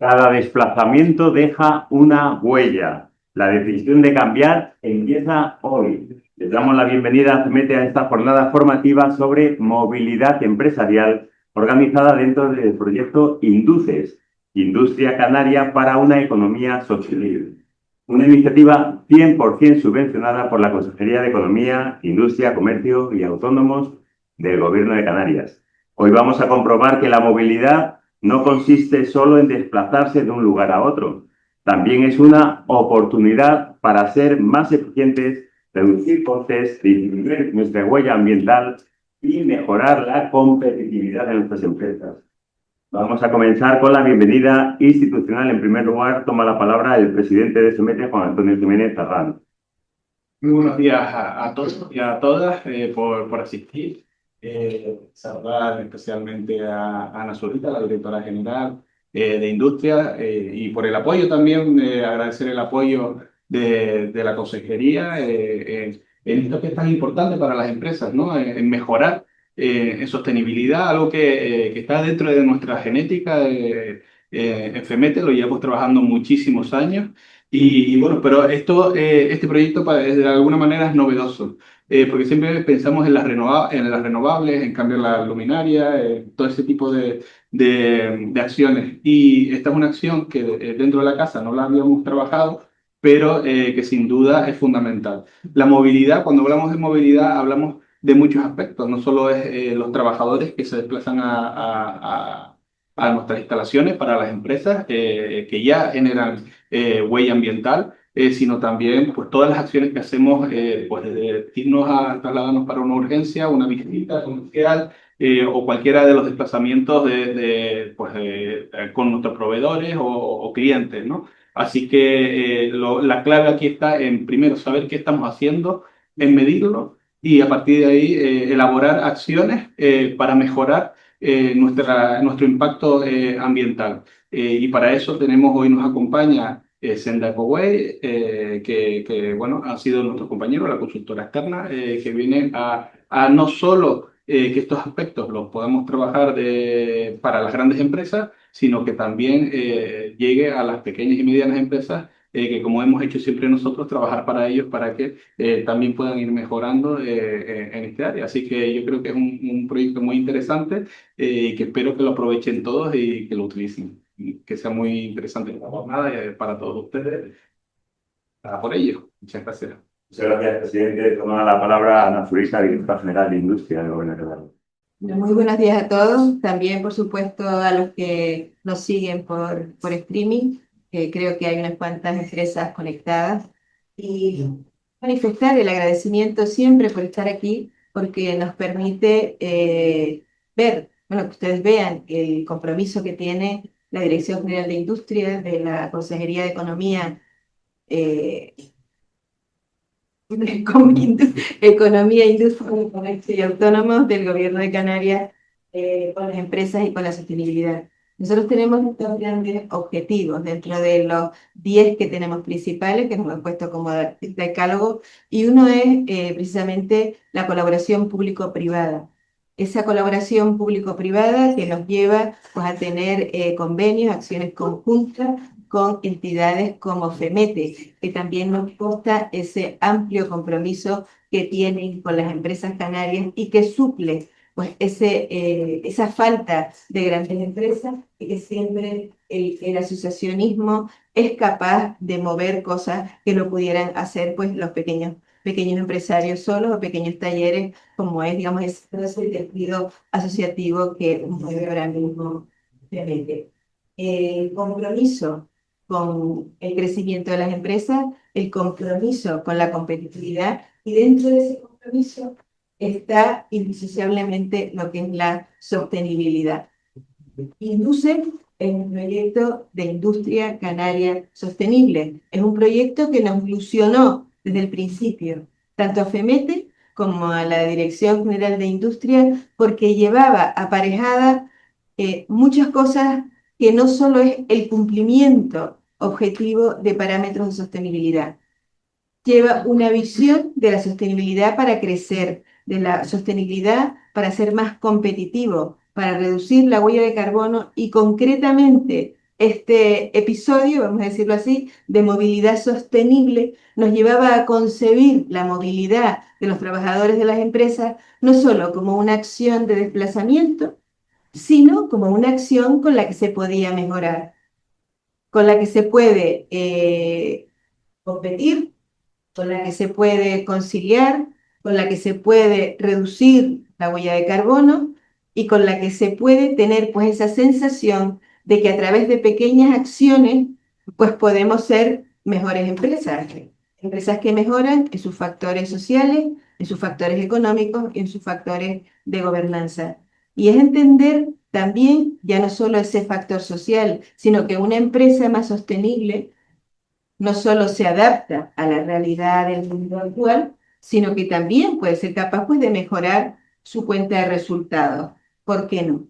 Cada desplazamiento deja una huella. La decisión de cambiar empieza hoy. Les damos la bienvenida a esta jornada formativa sobre movilidad empresarial organizada dentro del proyecto INDUCES, Industria Canaria para una Economía Sostenible. Una iniciativa 100% subvencionada por la Consejería de Economía, Industria, Comercio y Autónomos del Gobierno de Canarias. Hoy vamos a comprobar que la movilidad no consiste solo en desplazarse de un lugar a otro, también es una oportunidad para ser más eficientes, reducir costes, disminuir nuestra huella ambiental y mejorar la competitividad de nuestras empresas. Vamos a comenzar con la bienvenida institucional. En primer lugar, toma la palabra el presidente de SEMETE, Juan Antonio Jiménez Tarrán. Muy buenos días a todos y a todas por asistir. Saludar especialmente a Ana Zurita, la directora general de Industria, y por el apoyo también, agradecer el apoyo de la consejería en esto que es tan importante para las empresas, ¿no? En mejorar en sostenibilidad, algo que está dentro de nuestra genética. En FEMETE lo llevamos trabajando muchísimos años. Y bueno, pero este proyecto de alguna manera es novedoso, porque siempre pensamos en en las renovables, en cambiar la luminaria, todo ese tipo de acciones. Y esta es una acción que dentro de la casa no la habíamos trabajado, pero que sin duda es fundamental. La movilidad, cuando hablamos de movilidad, hablamos de muchos aspectos, no solo es los trabajadores que se desplazan a nuestras instalaciones para las empresas que ya generan huella ambiental, sino también pues, todas las acciones que hacemos, pues desde irnos a trasladarnos para una urgencia, una visita comercial, o cualquiera de los desplazamientos con nuestros proveedores o clientes, ¿no? Así que la clave aquí está en, primero, saber qué estamos haciendo, en medirlo y a partir de ahí elaborar acciones para mejorar nuestro impacto ambiental. Y para eso hoy nos acompaña Senda Ecoway, bueno, ha sido nuestro compañero, la consultora externa, que viene a no solo que estos aspectos los podamos trabajar para las grandes empresas, sino que también llegue a las pequeñas y medianas empresas, que como hemos hecho siempre nosotros, trabajar para ellos para que también puedan ir mejorando en este área. Así que yo creo que es un proyecto muy interesante y que espero que lo aprovechen todos y que lo utilicen. Y que sea muy interesante la jornada para todos ustedes. Por ello, muchas gracias. Muchas gracias, presidente. Toma la palabra Ana Zurita, directora general de Industria del Gobierno de Canarias. Muy buenos días a todos, también por supuesto a los que nos siguen por streaming, creo que hay unas cuantas empresas conectadas, y manifestar el agradecimiento siempre por estar aquí, porque nos permite ver, bueno, que ustedes vean el compromiso que tiene la Dirección General de Industria, de la Consejería de Economía, eh, Economía, Industria, Comercio y Autónomos del Gobierno de Canarias, con las empresas y con la sostenibilidad. Nosotros tenemos estos grandes objetivos dentro de los 10 que tenemos principales, que nos hemos puesto como decálogo, y uno es precisamente la colaboración público-privada. Esa colaboración público-privada que nos lleva pues, a tener convenios, acciones conjuntas con entidades como FEMETE, que también nos consta ese amplio compromiso que tienen con las empresas canarias y que suple pues, esa falta de grandes empresas y que siempre el asociacionismo es capaz de mover cosas que no pudieran hacer pues, los pequeños empresarios solos o pequeños talleres, como es, digamos, ese tejido asociativo que mueve ahora mismo FEMETE. El compromiso con el crecimiento de las empresas, el compromiso con la competitividad, y dentro de ese compromiso está indisociablemente lo que es la sostenibilidad. INDUCE es un proyecto de industria canaria sostenible. Es un proyecto que nos ilusionó desde el principio, tanto a FEMETE como a la Dirección General de Industria, porque llevaba aparejadas muchas cosas que no solo es el cumplimiento objetivo de parámetros de sostenibilidad, lleva una visión de la sostenibilidad para crecer, de la sostenibilidad para ser más competitivo, para reducir la huella de carbono y concretamente este episodio, vamos a decirlo así, de movilidad sostenible, nos llevaba a concebir la movilidad de los trabajadores de las empresas no solo como una acción de desplazamiento, sino como una acción con la que se podía mejorar, con la que se puede competir, con la que se puede conciliar, con la que se puede reducir la huella de carbono y con la que se puede tener pues esa sensación de que a través de pequeñas acciones pues podemos ser mejores empresas, empresas que mejoran en sus factores sociales, en sus factores económicos y en sus factores de gobernanza. Y es entender también ya no solo ese factor social, sino que una empresa más sostenible no solo se adapta a la realidad del mundo actual, sino que también puede ser capaz pues, de mejorar su cuenta de resultados. ¿Por qué no?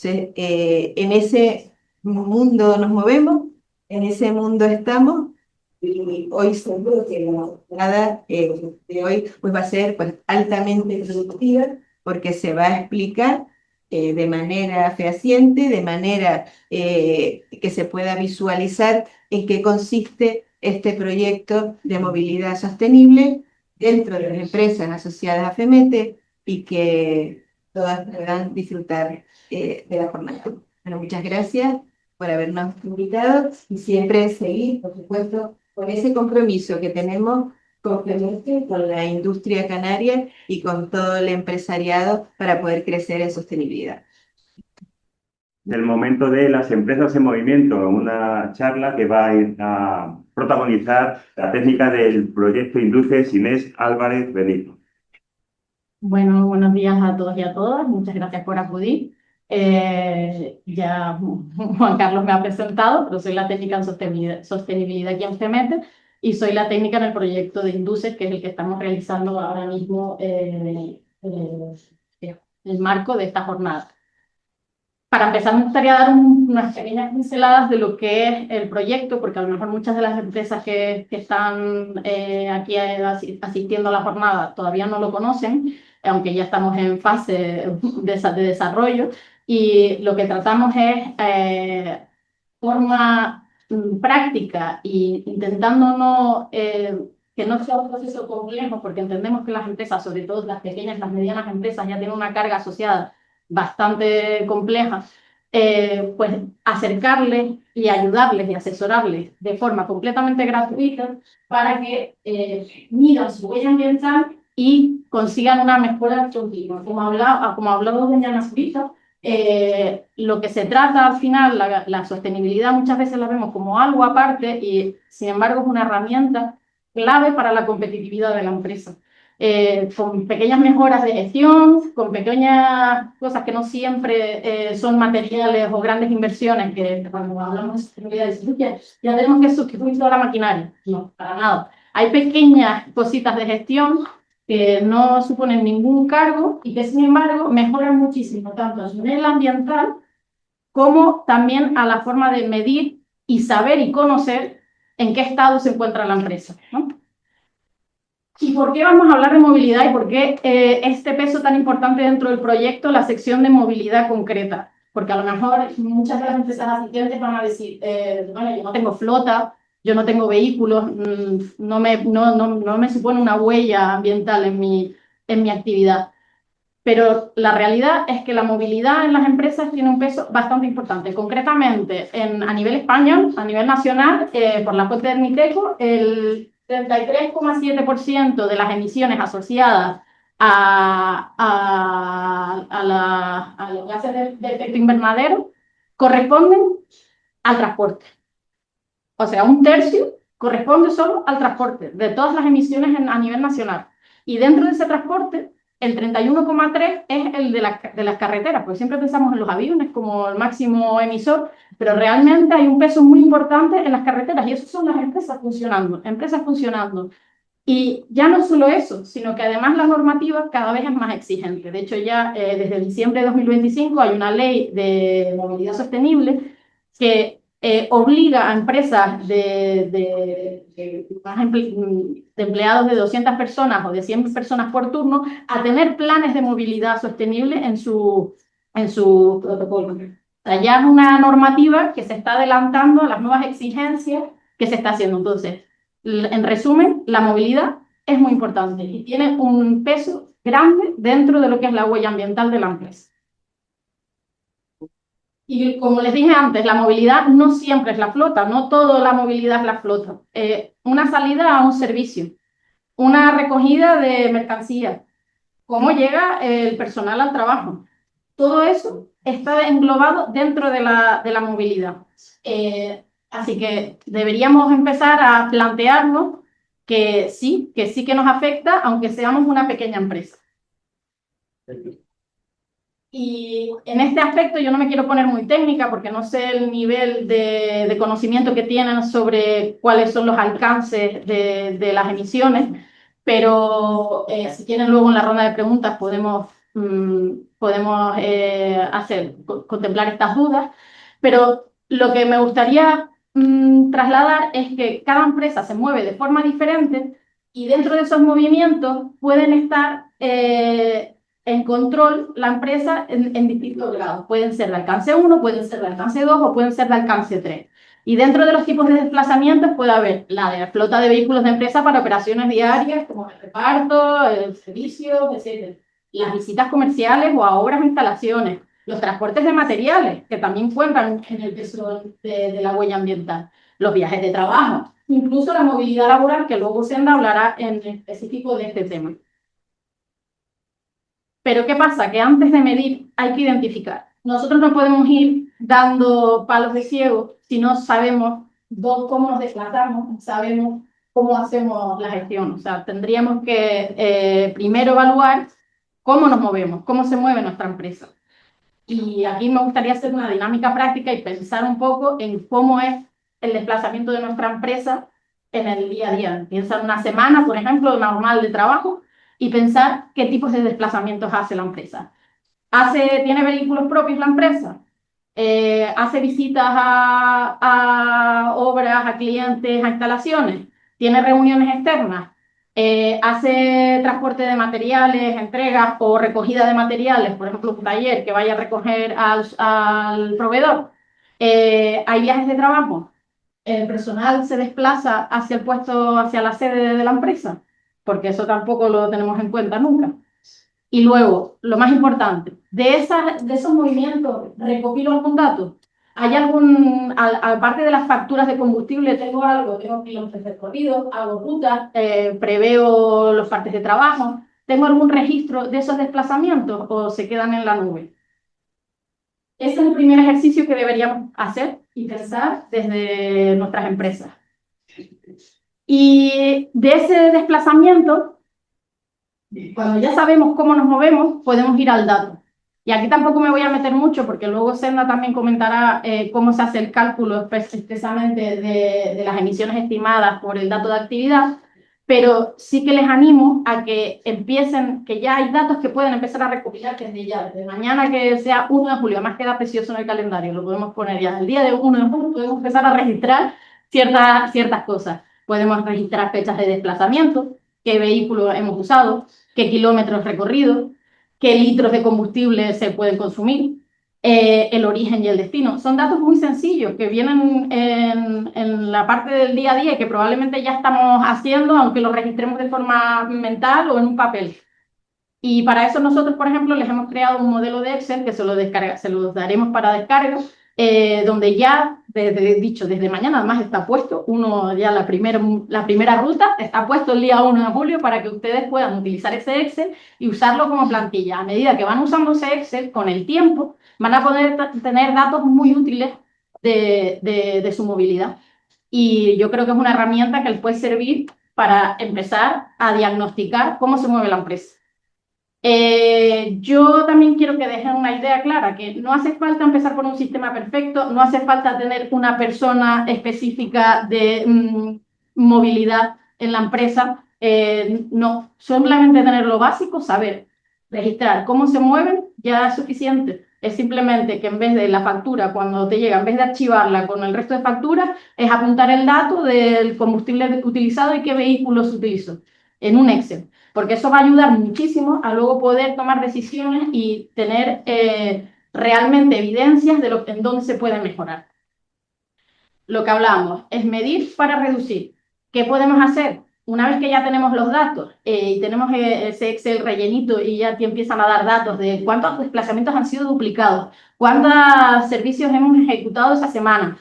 En ese mundo nos movemos, en ese mundo estamos, y hoy seguro que la jornada de hoy pues, va a ser pues, altamente productiva porque se va a explicar de manera fehaciente, de manera que se pueda visualizar en qué consiste este proyecto de movilidad sostenible dentro de las empresas asociadas a FEMETE y que todas puedan disfrutar de la jornada. Bueno, muchas gracias por habernos invitado y siempre seguir, por supuesto, con ese compromiso que tenemos con FEMETE, con la industria canaria y con todo el empresariado para poder crecer en sostenibilidad. Del momento de las empresas en movimiento, una charla que va a protagonizar la técnica del proyecto Induces Inés Álvarez Benito. Bueno, buenos días a todos y a todas. Muchas gracias por acudir. Ya Juan Carlos me ha presentado, pero soy la técnica en sostenibilidad aquí en FEMETE y soy la técnica en el proyecto de Induces, que es el que estamos realizando ahora mismo el marco de esta jornada. Para empezar, me gustaría dar unas pequeñas pinceladas de lo que es el proyecto, porque a lo mejor muchas de las empresas que están aquí asistiendo a la jornada todavía no lo conocen, aunque ya estamos en fase de desarrollo. Y lo que tratamos es forma práctica e intentando que no sea un proceso complejo, porque entendemos que las empresas, sobre todo las pequeñas, las medianas empresas, ya tienen una carga asociada bastante compleja, pues acercarles y ayudarles y asesorarles de forma completamente gratuita para que midan su huella ambiental y consigan una mejora continua. Como habló doña Nazarita, lo que se trata al final, la sostenibilidad muchas veces la vemos como algo aparte y sin embargo es una herramienta clave para la competitividad de la empresa. Con pequeñas mejoras de gestión, con pequeñas cosas que no siempre son materiales o grandes inversiones, que cuando hablamos de sostenibilidad ya tenemos que sustituir toda la maquinaria. No, para nada. Hay pequeñas cositas de gestión que no suponen ningún cargo y que sin embargo mejoran muchísimo, tanto a nivel ambiental como también a la forma de medir y saber y conocer en qué estado se encuentra la empresa, ¿no? ¿Y por qué vamos a hablar de movilidad y por qué este peso tan importante dentro del proyecto, la sección de movilidad concreta? Porque a lo mejor muchas de las empresas asistentes van a decir, bueno, yo no tengo flota, yo no tengo vehículos, no me supone una huella ambiental en mi actividad. Pero la realidad es que la movilidad en las empresas tiene un peso bastante importante. Concretamente, a nivel español, a nivel nacional, por la fuente del MITECO, el 33,7% de las emisiones asociadas a los gases de efecto invernadero corresponden al transporte. O sea, un tercio corresponde solo al transporte de todas las emisiones a nivel nacional. Y dentro de ese transporte, el 31,3% es el de las carreteras, porque siempre pensamos en los aviones como el máximo emisor, pero realmente hay un peso muy importante en las carreteras y eso son las empresas funcionando. Y ya no solo eso, sino que además la normativa cada vez es más exigente. De hecho, ya desde diciembre de 2025 hay una ley de movilidad sostenible que obliga a empresas de empleados de 200 personas o de 100 personas por turno a tener planes de movilidad sostenible en su protocolo. O sea, ya es una normativa que se está adelantando a las nuevas exigencias que se está haciendo. Entonces, en resumen, la movilidad es muy importante y tiene un peso grande dentro de lo que es la huella ambiental de la empresa. Y como les dije antes, la movilidad no siempre es la flota, no toda la movilidad es la flota. Una salida a un servicio, una recogida de mercancía, cómo llega el personal al trabajo. Todo eso está englobado dentro de la movilidad. Así que deberíamos empezar a plantearnos que sí que nos afecta, aunque seamos una pequeña empresa. Y en este aspecto yo no me quiero poner muy técnica porque no sé el nivel de conocimiento que tienen sobre cuáles son los alcances de las emisiones, pero si quieren luego en la ronda de preguntas podemos contemplar estas dudas. Pero lo que me gustaría trasladar es que cada empresa se mueve de forma diferente y dentro de esos movimientos pueden estar en control la empresa en distintos grados. Pueden ser de alcance 1, pueden ser de alcance 2 o pueden ser de alcance 3. Y dentro de los tipos de desplazamientos puede haber la de la flota de vehículos de empresa para operaciones diarias, como el reparto, el servicio, etc. Las visitas comerciales o a obras o instalaciones. Los transportes de materiales, que también cuentan en el peso de la huella ambiental. Los viajes de trabajo. Incluso la movilidad laboral, que luego Senda hablará en específico de este tema. Pero ¿qué pasa? Que antes de medir hay que identificar. Nosotros no podemos ir dando palos de ciego si no sabemos cómo nos desplazamos, sabemos cómo hacemos la gestión. O sea, tendríamos que primero evaluar cómo nos movemos, cómo se mueve nuestra empresa. Y aquí me gustaría hacer una dinámica práctica y pensar un poco en cómo es el desplazamiento de nuestra empresa en el día a día. Piensa en una semana, por ejemplo, normal de trabajo y pensar qué tipos de desplazamientos hace la empresa. ¿Tiene vehículos propios la empresa? ¿Hace visitas a obras, a clientes, a instalaciones? ¿Tiene reuniones externas? ¿Hace transporte de materiales, entregas o recogida de materiales? Por ejemplo, un taller que vaya a recoger al proveedor. ¿Hay viajes de trabajo? ¿El personal se desplaza hacia el puesto, hacia la sede de la empresa? Porque eso tampoco lo tenemos en cuenta nunca. Y luego, lo más importante, de esos movimientos, recopilo algún dato. ¿Hay aparte de las facturas de combustible, tengo kilómetros de recorrido, hago rutas, preveo los partes de trabajo? ¿Tengo algún registro de esos desplazamientos o se quedan en la nube? Ese es el primer ejercicio que deberíamos hacer y pensar desde nuestras empresas. Y de ese desplazamiento, cuando ya sabemos cómo nos movemos, podemos ir al dato. Y aquí tampoco me voy a meter mucho porque luego Senda también comentará cómo se hace el cálculo expresamente de las emisiones estimadas por el dato de actividad, pero sí que les animo a que empiecen, que ya hay datos que pueden empezar a recopilar desde ya, desde mañana que sea 1 de julio, además queda precioso en el calendario, lo podemos poner ya. El día de 1 de julio podemos empezar a registrar ciertas cosas. Podemos registrar fechas de desplazamiento, qué vehículo hemos usado, qué kilómetros recorridos, qué litros de combustible se pueden consumir, el origen y el destino. Son datos muy sencillos que vienen en la parte del día a día y que probablemente ya estamos haciendo, aunque los registremos de forma mental o en un papel. Y para eso nosotros, por ejemplo, les hemos creado un modelo de Excel que se los daremos para descarga, donde ya, desde mañana además está puesto, la primera ruta está puesto el día 1 de julio para que ustedes puedan utilizar ese Excel y usarlo como plantilla. A medida que van usando ese Excel, con el tiempo, van a poder tener datos muy útiles de su movilidad. Y yo creo que es una herramienta que les puede servir para empezar a diagnosticar cómo se mueve la empresa. Yo también quiero que dejen una idea clara, que no hace falta empezar por un sistema perfecto, no hace falta tener una persona específica de movilidad en la empresa, no, simplemente tener lo básico, saber registrar cómo se mueven, ya es suficiente. Es simplemente que en vez de la factura, cuando te llega, en vez de archivarla con el resto de facturas, es apuntar el dato del combustible utilizado y qué vehículo se utilizó en un Excel, porque eso va a ayudar muchísimo a luego poder tomar decisiones y tener realmente evidencias de en dónde se puede mejorar. Lo que hablamos es medir para reducir. ¿Qué podemos hacer? Una vez que ya tenemos los datos y tenemos ese Excel rellenito y ya te empiezan a dar datos de cuántos desplazamientos han sido duplicados, cuántos servicios hemos ejecutado esa semana,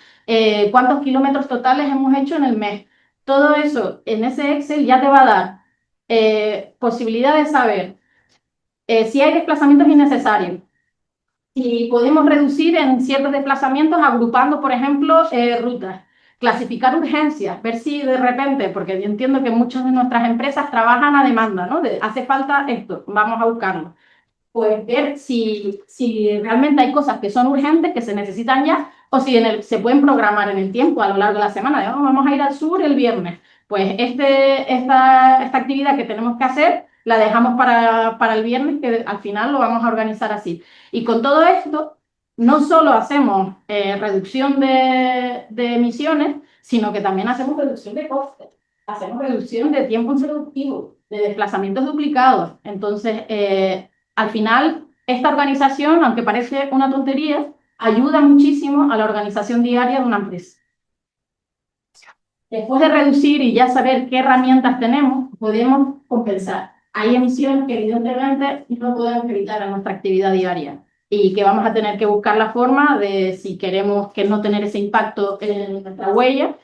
cuántos kilómetros totales hemos hecho en el mes. Todo eso en ese Excel ya te va a dar posibilidad de saber si hay desplazamientos innecesarios, y podemos reducir en ciertos desplazamientos agrupando, por ejemplo, rutas, clasificar urgencias, ver si de repente, porque yo entiendo que muchas de nuestras empresas trabajan a demanda, ¿no? Hace falta esto, vamos a buscarlo. Pues ver si realmente hay cosas que son urgentes, que se necesitan ya, o si se pueden programar en el tiempo a lo largo de la semana. Digamos, vamos a ir al sur el viernes. Pues esta actividad que tenemos que hacer la dejamos para el viernes, que al final lo vamos a organizar así. Y con todo esto, no solo hacemos reducción de emisiones, sino que también hacemos reducción de costes, hacemos reducción de tiempo improductivo, de desplazamientos duplicados. Entonces, al final, esta organización, aunque parece una tontería, ayuda muchísimo a la organización diaria de una empresa. Después de reducir y ya saber qué herramientas tenemos, podemos compensar. Hay emisiones que evidentemente no podemos evitar en nuestra actividad diaria y que vamos a tener que buscar la forma de, si queremos que no tener ese impacto en nuestra huella,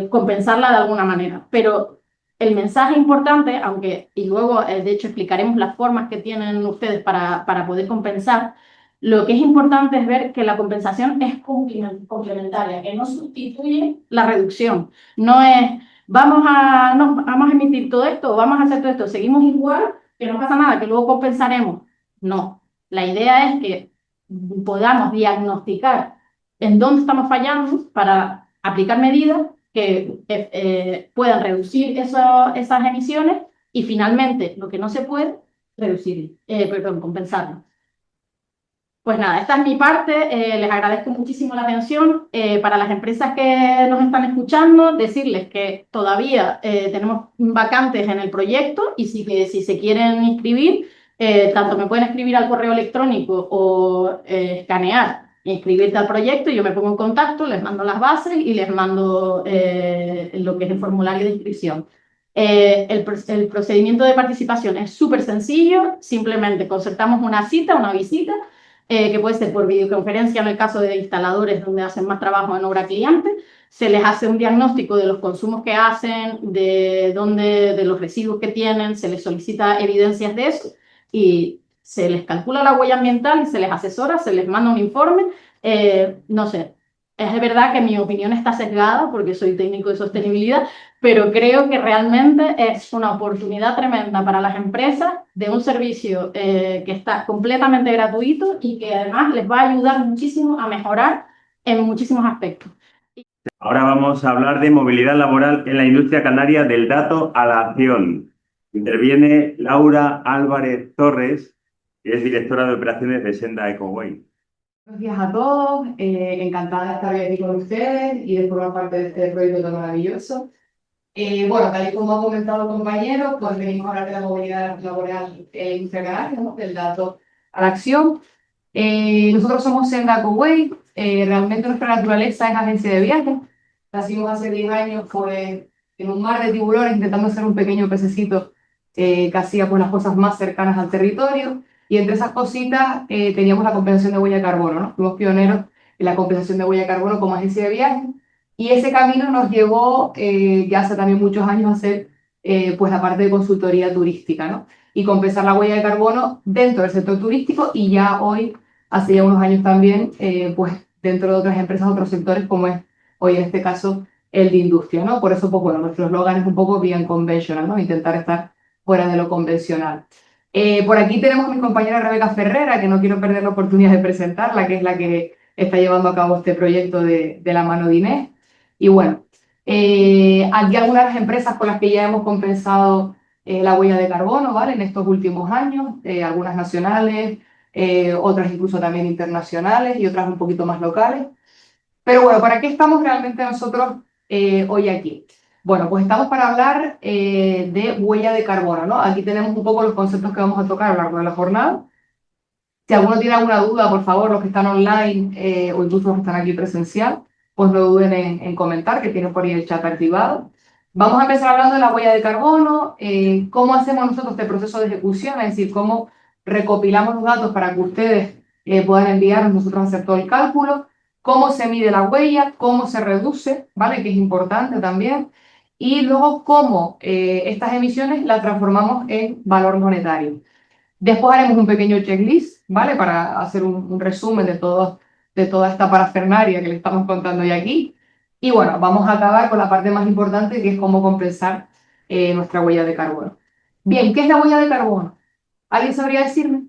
compensarla de alguna manera. Pero el mensaje importante, aunque, y luego de hecho explicaremos las formas que tienen ustedes para poder compensar, lo que es importante es ver que la compensación es complementaria, que no sustituye la reducción. No es, vamos a emitir todo esto, vamos a hacer todo esto, seguimos igual, que no pasa nada, que luego compensaremos. No, la idea es que podamos diagnosticar en dónde estamos fallando para aplicar medidas que puedan reducir esas emisiones y finalmente lo que no se puede, compensarlo. Pues nada, esta es mi parte. Les agradezco muchísimo la atención. Para las empresas que nos están escuchando, decirles que todavía tenemos vacantes en el proyecto y si se quieren inscribir, tanto me pueden escribir al correo electrónico o escanear e inscribirte al proyecto. Yo me pongo en contacto, les mando las bases y les mando lo que es el formulario de inscripción. El procedimiento de participación es súper sencillo. Simplemente concertamos una cita, una visita, que puede ser por videoconferencia en el caso de instaladores donde hacen más trabajo en obra cliente. Se les hace un diagnóstico de los consumos que hacen, de los residuos que tienen, se les solicita evidencias de eso y se les calcula la huella ambiental y se les asesora, se les manda un informe. No sé, es de verdad que mi opinión está sesgada porque soy técnico de sostenibilidad, pero creo que realmente es una oportunidad tremenda para las empresas de un servicio que está completamente gratuito y que además les va a ayudar muchísimo a mejorar en muchísimos aspectos. Ahora vamos a hablar de movilidad laboral en la industria canaria, del dato a la acción. Interviene Laura Álvarez Torres, que es directora de operaciones de Senda Ecoway. Buenos días a todos, encantada de estar aquí con ustedes y de formar parte de este proyecto tan maravilloso. Bueno, tal y como ha comentado el compañero, pues venimos a hablar de la movilidad laboral en la industria canaria, ¿no? Del dato a la acción. Nosotros somos Senda Ecoway, realmente nuestra naturaleza es agencia de viajes. Nacimos hace 10 años pues, en un mar de tiburones intentando ser un pequeño pececito que hacía pues, las cosas más cercanas al territorio. Y entre esas cositas teníamos la compensación de huella de carbono, ¿no? Fuimos pioneros en la compensación de huella de carbono como agencia de viajes. Y ese camino nos llevó, ya hace también muchos años, a hacer pues la parte de consultoría turística, ¿no? Y compensar la huella de carbono dentro del sector turístico y ya hoy, hace ya unos años también, pues dentro de otras empresas, otros sectores, como es hoy en este caso el de industria, ¿no? Por eso, pues bueno, nuestro eslogan es un poco bien conventional, ¿no? Intentar estar fuera de lo convencional. Por aquí tenemos a mi compañera Rebeca Ferrera, que no quiero perder la oportunidad de presentarla, que es la que está llevando a cabo este proyecto de la mano de Inés. Y bueno, aquí algunas de las empresas con las que ya hemos compensado la huella de carbono, ¿vale? En estos últimos años, algunas nacionales, otras incluso también internacionales y otras un poquito más locales. Pero bueno, ¿para qué estamos realmente nosotros hoy aquí? Bueno, pues estamos para hablar de huella de carbono, ¿no? Aquí tenemos un poco los conceptos que vamos a tocar a lo largo de la jornada. Si alguno tiene alguna duda, por favor, los que están online o incluso los que están aquí presencial, pues no duden en comentar, que tienen por ahí el chat activado. Vamos a empezar hablando de la huella de carbono, cómo hacemos nosotros este proceso de ejecución, es decir, cómo recopilamos los datos para que ustedes puedan enviarnos, nosotros hacer todo el cálculo, cómo se mide la huella, cómo se reduce, ¿vale? Que es importante también, y luego cómo estas emisiones las transformamos en valor monetario. Después haremos un pequeño checklist, ¿vale? Para hacer un resumen de toda esta parafernalia que le estamos contando hoy aquí. Y bueno, vamos a acabar con la parte más importante, que es cómo compensar nuestra huella de carbono. Bien, ¿qué es la huella de carbono? ¿Alguien sabría decirme?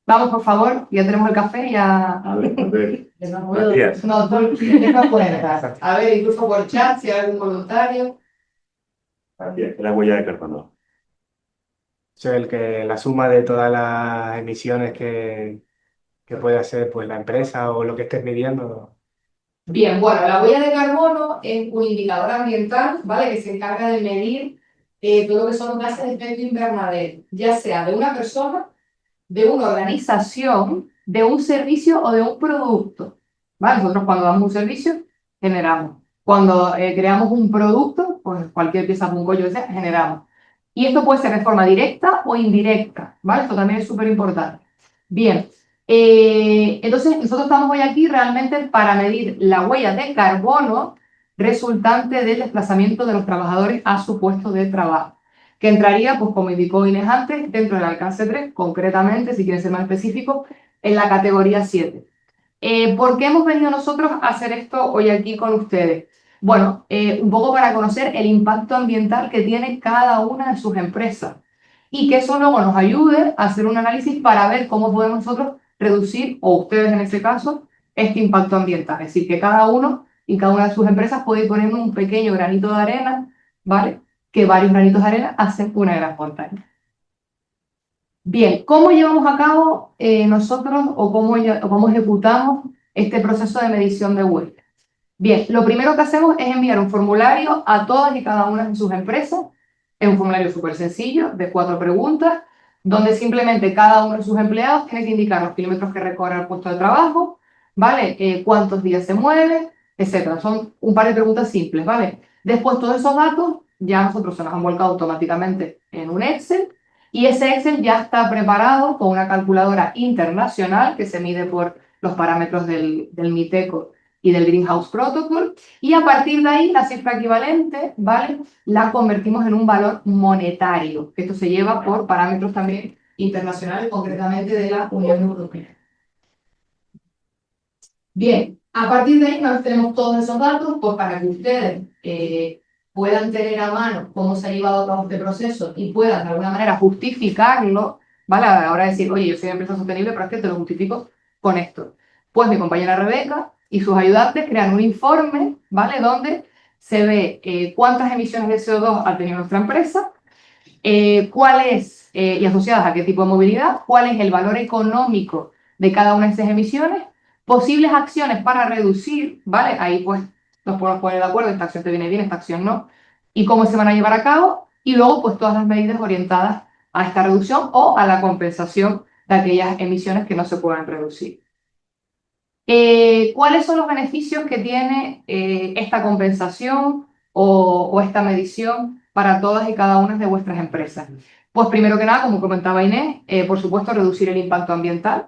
Vamos, por favor, ya tenemos el café, ya... A ver. Matías. No, tú deja fuera. A ver, incluso por chat, si hay algún voluntario. ¿Qué es la huella de carbono? La suma de todas las emisiones que puede hacer pues, la empresa o lo que estés midiendo. Bien, bueno, la huella de carbono es un indicador ambiental, ¿vale? Que se encarga de medir todo lo que son los gases de efecto invernadero, ya sea de una persona, de una organización, de un servicio o de un producto, ¿vale? Nosotros cuando damos un servicio, generamos. Cuando creamos un producto, pues cualquier pieza, un collo, sea, generamos. Y esto puede ser de forma directa o indirecta, ¿vale? Esto también es súper importante. Bien, entonces nosotros estamos hoy aquí realmente para medir la huella de carbono resultante del desplazamiento de los trabajadores a su puesto de trabajo, que entraría, pues como indicó Inés antes, dentro del alcance 3, concretamente, si quieren ser más específicos, en la categoría 7. ¿Por qué hemos venido nosotros a hacer esto hoy aquí con ustedes? Bueno, un poco para conocer el impacto ambiental que tiene cada una de sus empresas y que eso luego nos ayude a hacer un análisis para ver cómo podemos nosotros reducir, o ustedes en este caso, este impacto ambiental. Es decir, que cada uno y cada una de sus empresas puede ir poniendo un pequeño granito de arena, ¿vale? Que varios granitos de arena hacen una gran montaña. Bien, ¿cómo llevamos a cabo nosotros o cómo ejecutamos este proceso de medición de huella? Bien, lo primero que hacemos es enviar un formulario a todas y cada una de sus empresas. Es un formulario súper sencillo, de 4 preguntas, donde simplemente cada uno de sus empleados tiene que indicar los kilómetros que recorre el puesto de trabajo, ¿vale? Cuántos días se mueve, etcétera. Son un par de preguntas simples, ¿vale? Después todos esos datos ya nosotros se nos han volcado automáticamente en un Excel y ese Excel ya está preparado con una calculadora internacional que se mide por los parámetros del MITECO y del Greenhouse Protocol, y a partir de ahí la cifra equivalente, ¿vale? La convertimos en un valor monetario, que esto se lleva por parámetros también internacionales, concretamente de la Unión Europea. Bien, a partir de ahí, una vez tenemos todos esos datos, pues para que ustedes puedan tener a mano cómo se ha llevado a cabo este proceso y puedan de alguna manera justificarlo, ¿vale? A la hora de decir, oye, yo soy una empresa sostenible, pero es que te lo justifico con esto. Pues mi compañera Rebeca y sus ayudantes crean un informe, ¿vale? Donde se ve cuántas emisiones de CO2 ha tenido nuestra empresa, cuál es, y asociadas a qué tipo de movilidad, cuál es el valor económico de cada una de esas emisiones, posibles acciones para reducir, ¿vale? Ahí pues nos podemos poner de acuerdo, esta acción te viene bien, esta acción no, y cómo se van a llevar a cabo, y luego pues todas las medidas orientadas a esta reducción o a la compensación de aquellas emisiones que no se puedan reducir. ¿Cuáles son los beneficios que tiene esta compensación o esta medición para todas y cada una de vuestras empresas? Pues primero que nada, como comentaba Inés, por supuesto reducir el impacto ambiental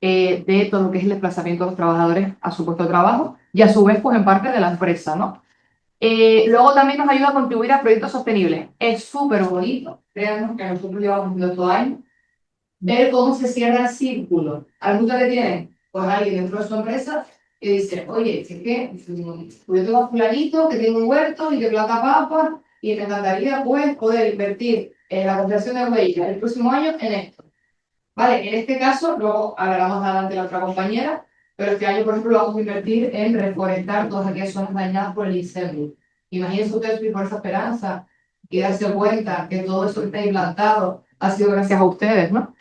de todo lo que es el desplazamiento de los trabajadores a su puesto de trabajo y a su vez pues en parte de la empresa, ¿no? Luego también nos ayuda a contribuir a proyectos sostenibles. Es súper bonito, créanos que nosotros llevamos viendo todo año, ver cómo se cierra el círculo. Algunos que tienen pues alguien dentro de su empresa que dice, oye, es que yo tengo a fulanito que tiene un huerto y que planta papas y me encantaría pues poder invertir en la compensación de huellas el próximo año en esto. Vale, en este caso, luego hablará más adelante la otra compañera, pero este año, por ejemplo, vamos a invertir en reforestar todas aquellas zonas dañadas por el incendio. Imagínense ustedes vivir por esa esperanza y darse cuenta que todo eso que está implantado ha sido gracias a ustedes, ¿no?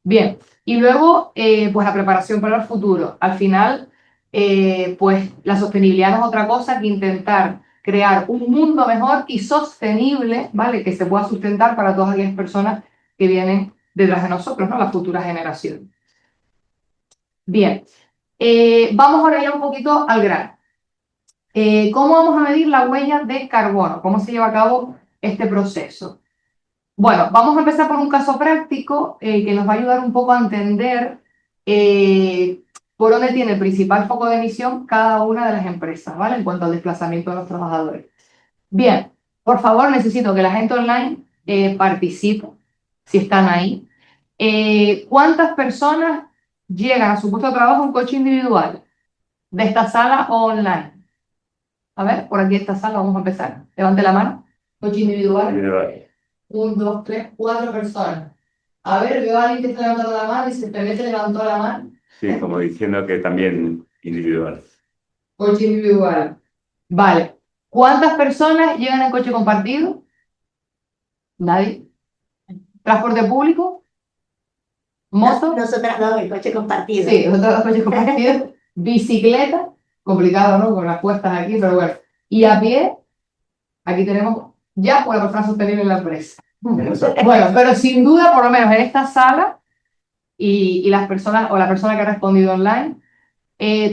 Bien, y luego, pues la preparación para el futuro. Al final, pues la sostenibilidad no es otra cosa que intentar crear un mundo mejor y sostenible, ¿vale? Que se pueda sustentar para todas aquellas personas que vienen detrás de nosotros, ¿no? La futura generación. Bien, vamos ahora ya un poquito al grano. ¿Cómo vamos a medir la huella de carbono? ¿Cómo se lleva a cabo este proceso? Bueno, vamos a empezar por un caso práctico que nos va a ayudar un poco a entender por dónde tiene el principal foco de emisión cada una de las empresas, ¿vale? En cuanto al desplazamiento de los trabajadores. Bien, por favor, necesito que la gente online participe, si están ahí. ¿Cuántas personas llegan a su puesto de trabajo en coche individual? ¿De esta sala o online? A ver, por aquí esta sala, vamos a empezar. Levante la mano. Coche individual. 1, 2, 3, 4 personas. A ver, veo a alguien que está levantando la mano y se levantó la mano. Sí, como diciendo que también individual. Coche individual. Vale. ¿Cuántas personas llegan en coche compartido? Nadie. ¿Transporte público? ¿Moto? Nosotras dos, el coche compartido. Sí, nosotros dos coches compartidos. Bicicleta. Complicado, ¿no? Con las cuestas aquí, pero bueno. Y a pie, aquí tenemos ya una persona sostenible en la empresa. Bueno, pero sin duda, por lo menos en esta sala y las personas o la persona que ha respondido online,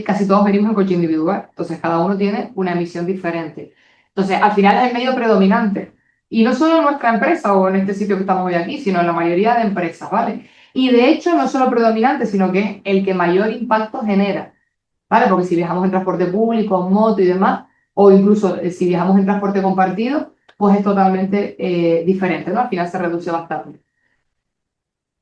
casi todos venimos en coche individual. Entonces, cada uno tiene una emisión diferente. Entonces, al final es el medio predominante. Y no solo en nuestra empresa o en este sitio que estamos hoy aquí, sino en la mayoría de empresas, ¿vale? Y de hecho, no solo predominante, sino que es el que mayor impacto genera, ¿vale? Porque si viajamos en transporte público, en moto y demás, o incluso si viajamos en transporte compartido, pues es totalmente diferente, ¿no? Al final se reduce bastante.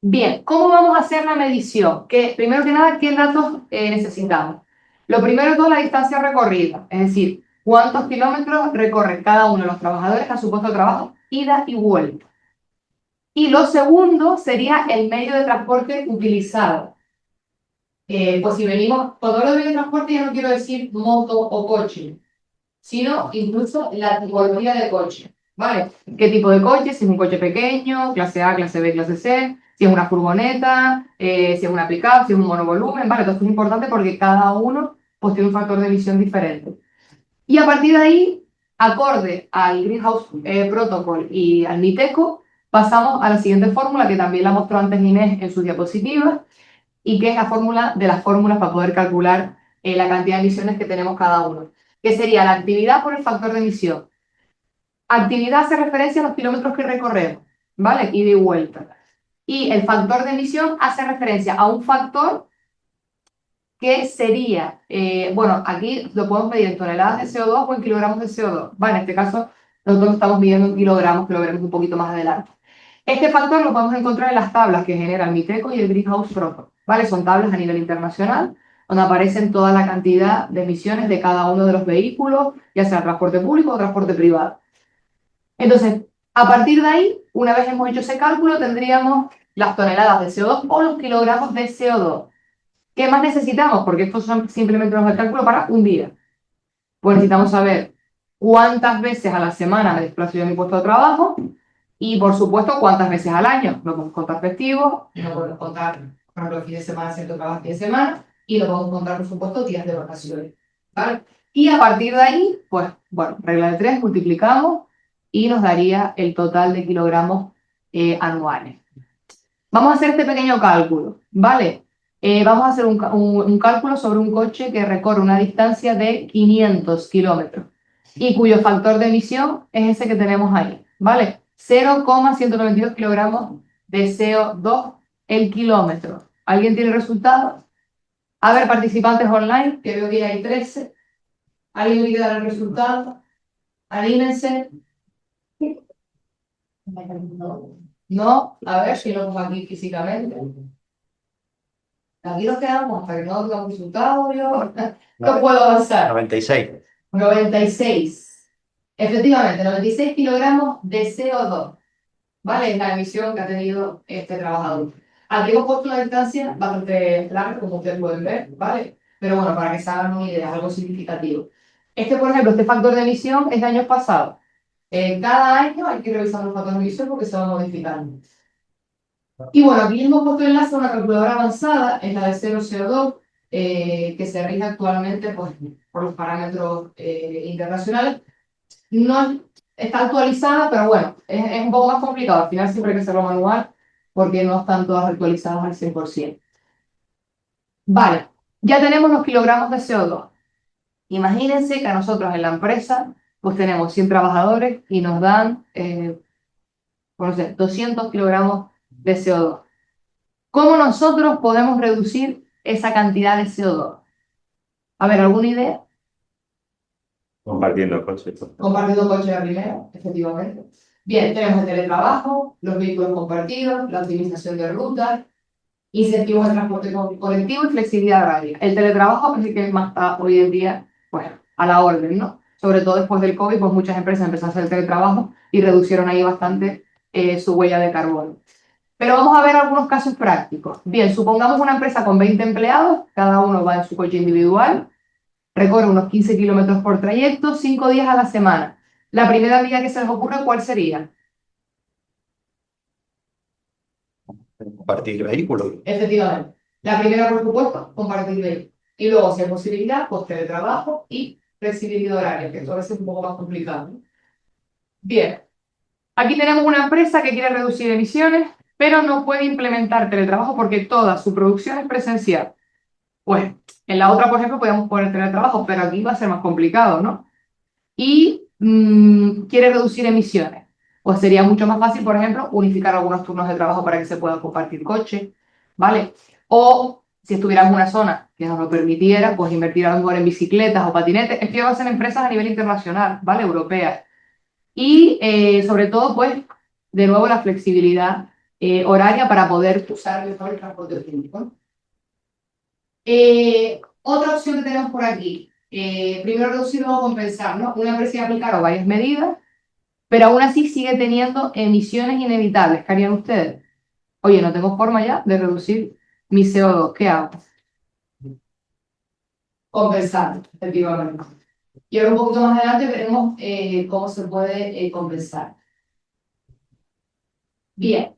Bien, ¿cómo vamos a hacer la medición? Primero que nada, ¿qué datos necesitamos? Lo primero es toda la distancia recorrida, es decir, cuántos kilómetros recorre cada uno de los trabajadores a su puesto de trabajo, ida y vuelta. Y lo segundo sería el medio de transporte utilizado. Pues si venimos, cuando hablo de medio de transporte ya no quiero decir moto o coche, sino incluso la tipología de coche, ¿vale? ¿Qué tipo de coche? Si es un coche pequeño, clase A, clase B, clase C, si es una furgoneta, si es una pick-up, si es un monovolumen, ¿vale? Entonces es importante porque cada uno pues tiene un factor de emisión diferente. Y a partir de ahí, acorde al Greenhouse Protocol y al MITECO, pasamos a la siguiente fórmula que también la mostró antes Inés en sus diapositivas y que es la fórmula de las fórmulas para poder calcular la cantidad de emisiones que tenemos cada uno, que sería la actividad por el factor de emisión. Actividad hace referencia a los kilómetros que recorremos, ¿vale? Ida y vuelta. Y el factor de emisión hace referencia a un factor que sería, bueno, aquí lo podemos medir en toneladas de CO2 o en kilogramos de CO2. Vale, en este caso nosotros lo estamos midiendo en kilogramos, que lo veremos un poquito más adelante. Este factor lo podemos encontrar en las tablas que genera el MITECO y el Greenhouse Protocol, ¿vale? Son tablas a nivel internacional, donde aparecen toda la cantidad de emisiones de cada uno de los vehículos, ya sea transporte público o transporte privado. Entonces, a partir de ahí, una vez hemos hecho ese cálculo, tendríamos las toneladas de CO2 o los kilogramos de CO2. ¿Qué más necesitamos? Porque estos son simplemente los de cálculo para un día. Pues necesitamos saber cuántas veces a la semana me desplazo yo a mi puesto de trabajo y, por supuesto, cuántas veces al año. No podemos contar festivos, no podemos contar, por ejemplo, el fin de semana, si trabajo el fin de semana, y no podemos contar, por supuesto, días de vacaciones, ¿vale? Y a partir de ahí, pues, bueno, regla de 3, multiplicamos y nos daría el total de kilogramos anuales. Vamos a hacer este pequeño cálculo, ¿vale? Vamos a hacer un cálculo sobre un coche que recorre una distancia de 500 kilómetros y cuyo factor de emisión es ese que tenemos ahí, ¿vale? 0,192 kilogramos de CO2 el kilómetro. ¿Alguien tiene resultados? A ver, participantes online, que veo que hay 13. ¿Alguien quiere dar el resultado? Anímense. No, a ver si lo pongo aquí físicamente. Aquí nos quedamos hasta que no tengamos resultado, yo no puedo avanzar. 96. 96. Efectivamente, 96 kilogramos de CO2, ¿vale? Es la emisión que ha tenido este trabajador. Aquí hemos puesto una distancia bastante larga, como ustedes pueden ver, ¿vale? Pero bueno, para que se hagan una idea, es algo significativo. Por ejemplo, este factor de emisión es de años pasados. Cada año hay que revisar los factores de emisión porque se van modificando. Y bueno, aquí hemos puesto el enlace a una calculadora avanzada, es la de 0CO2, que se rige actualmente pues, por los parámetros internacionales. No está actualizada, pero bueno, es un poco más complicado. Al final siempre hay que hacerlo manual porque no están todas actualizadas al 100%. Vale, ya tenemos los kilogramos de CO2. Imagínense que a nosotros en la empresa pues tenemos 100 trabajadores y nos dan, no sé, 200 kilogramos de CO2. ¿Cómo nosotros podemos reducir esa cantidad de CO2? A ver, ¿alguna idea? Compartiendo coches. Compartiendo coche la primera, efectivamente. Bien, tenemos el teletrabajo, los vehículos compartidos, la optimización de rutas, incentivos de transporte colectivo y flexibilidad horaria. El teletrabajo es el que más está hoy en día, pues, a la orden, ¿no? Sobre todo después del COVID, pues muchas empresas empezaron a hacer el teletrabajo y reducieron ahí bastante su huella de carbono. Pero vamos a ver algunos casos prácticos. Bien, supongamos una empresa con 20 empleados, cada uno va en su coche individual, recorre unos 15 kilómetros por trayecto, 5 días a la semana. La primera vía que se les ocurre, ¿cuál sería? Compartir vehículos. Efectivamente. La primera, por supuesto, compartir vehículos. Y luego, si hay posibilidad, pues teletrabajo y flexibilidad horaria, que esto a veces es un poco más complicado, ¿no? Bien. Aquí tenemos una empresa que quiere reducir emisiones, pero no puede implementar teletrabajo porque toda su producción es presencial. Pues en la otra, por ejemplo, podemos poner teletrabajo, pero aquí va a ser más complicado, ¿no? Y quiere reducir emisiones. Pues sería mucho más fácil, por ejemplo, unificar algunos turnos de trabajo para que se pueda compartir coche, ¿vale? O si estuviera en una zona que nos lo permitiera, pues invertir a lo mejor en bicicletas o patinetes. Esto ya va a ser empresas a nivel internacional, ¿vale? Europeas. Y sobre todo, pues, de nuevo la flexibilidad horaria para poder usar mejor el transporte público. Otra opción que tenemos por aquí, primero reducir o compensar, ¿no? Una empresa ha aplicado varias medidas, pero aún así sigue teniendo emisiones inevitables. ¿Qué harían ustedes? Oye, no tengo forma ya de reducir mi CO2, ¿qué hago? Compensar, efectivamente. Y ahora un poquito más adelante veremos cómo se puede compensar. Bien,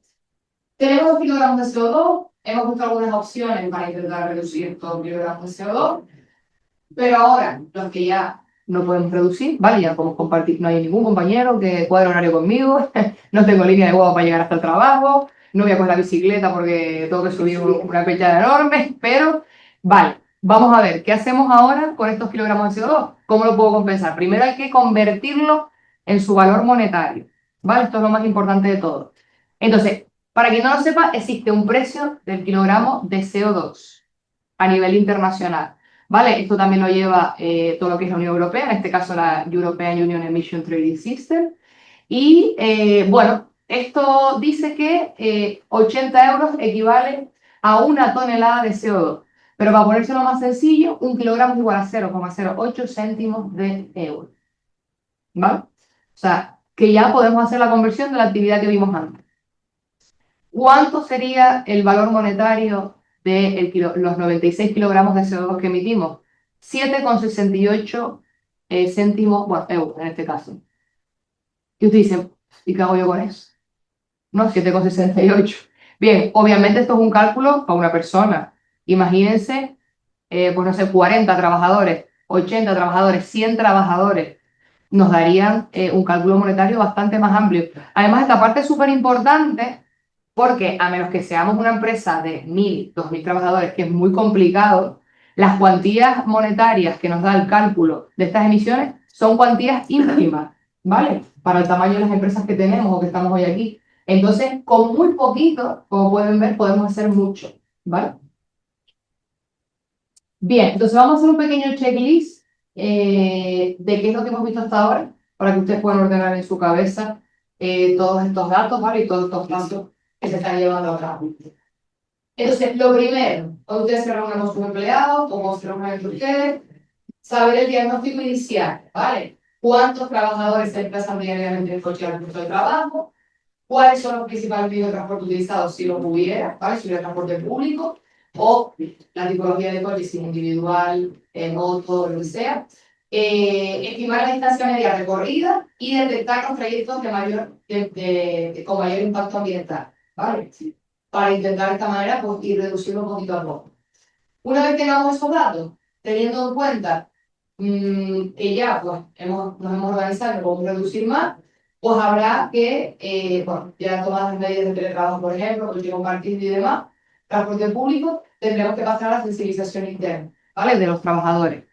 tenemos 2 kilogramos de CO2, hemos buscado algunas opciones para intentar reducir estos kilogramos de CO2, pero ahora los que ya no podemos reducir, ¿vale? Ya no podemos compartir, no hay ningún compañero que cuadre horario conmigo, no tengo línea de huevo para llegar hasta el trabajo, no voy a coger la bicicleta porque tengo que subir una pechada enorme, pero vale, vamos a ver, ¿qué hacemos ahora con estos kilogramos de CO2? ¿Cómo lo puedo compensar? Primero hay que convertirlo en su valor monetario, ¿vale? Esto es lo más importante de todo. Entonces, para quien no lo sepa, existe un precio del kilogramo de CO2 a nivel internacional. ¿Vale? Esto también lo lleva todo lo que es la Unión Europea, en este caso la European Union Emission Trading System. Y bueno, esto dice que 80 euros equivale a 1 tonelada de CO2. Pero para ponérselo más sencillo, 1 kilogramo es igual a 0,08 céntimos de euro. ¿Vale? O sea, que ya podemos hacer la conversión de la actividad que vimos antes. ¿Cuánto sería el valor monetario de los 96 kilogramos de CO2 que emitimos? 7,68 céntimos, bueno, euros en este caso. Y ustedes dicen, ¿y qué hago yo con eso? No, 7,68. Bien, obviamente esto es un cálculo para una persona. Imagínense, pues no sé, 40 trabajadores, 80 trabajadores, 100 trabajadores. Nos darían un cálculo monetario bastante más amplio. Además, esta parte es súper importante porque a menos que seamos una empresa de 1.000, 2.000 trabajadores, que es muy complicado, las cuantías monetarias que nos da el cálculo de estas emisiones son cuantías ínfimas, ¿vale? Para el tamaño de las empresas que tenemos o que estamos hoy aquí. Entonces, con muy poquito, como pueden ver, podemos hacer mucho, ¿vale? Bien, entonces vamos a hacer un pequeño checklist de qué es lo que hemos visto hasta ahora, para que ustedes puedan ordenar en su cabeza todos estos datos, ¿vale? Y todos estos pasos que se están llevando a cabo. Entonces, lo primero, cuando ustedes se reúnen con sus empleados, o se reúnen entre ustedes, saber el diagnóstico inicial, ¿vale? ¿Cuántos trabajadores se desplazan diariamente en el coche al puesto de trabajo? ¿Cuáles son los principales medios de transporte utilizados si los hubiera, ¿vale? Si hubiera transporte público, o la tipología de coche, si es individual, en moto, lo que sea. Estimar la distancia media recorrida y detectar los trayectos con mayor impacto ambiental, ¿vale? Para intentar de esta manera pues, ir reduciendo un poquito a poco. Una vez tengamos esos datos, teniendo en cuenta que ya pues, nos hemos organizado y podemos reducir más, pues habrá que, bueno, ya tomadas las medidas de teletrabajo, por ejemplo, coche compartido y demás, transporte público, tendremos que pasar a la sensibilización interna, ¿vale? De los trabajadores.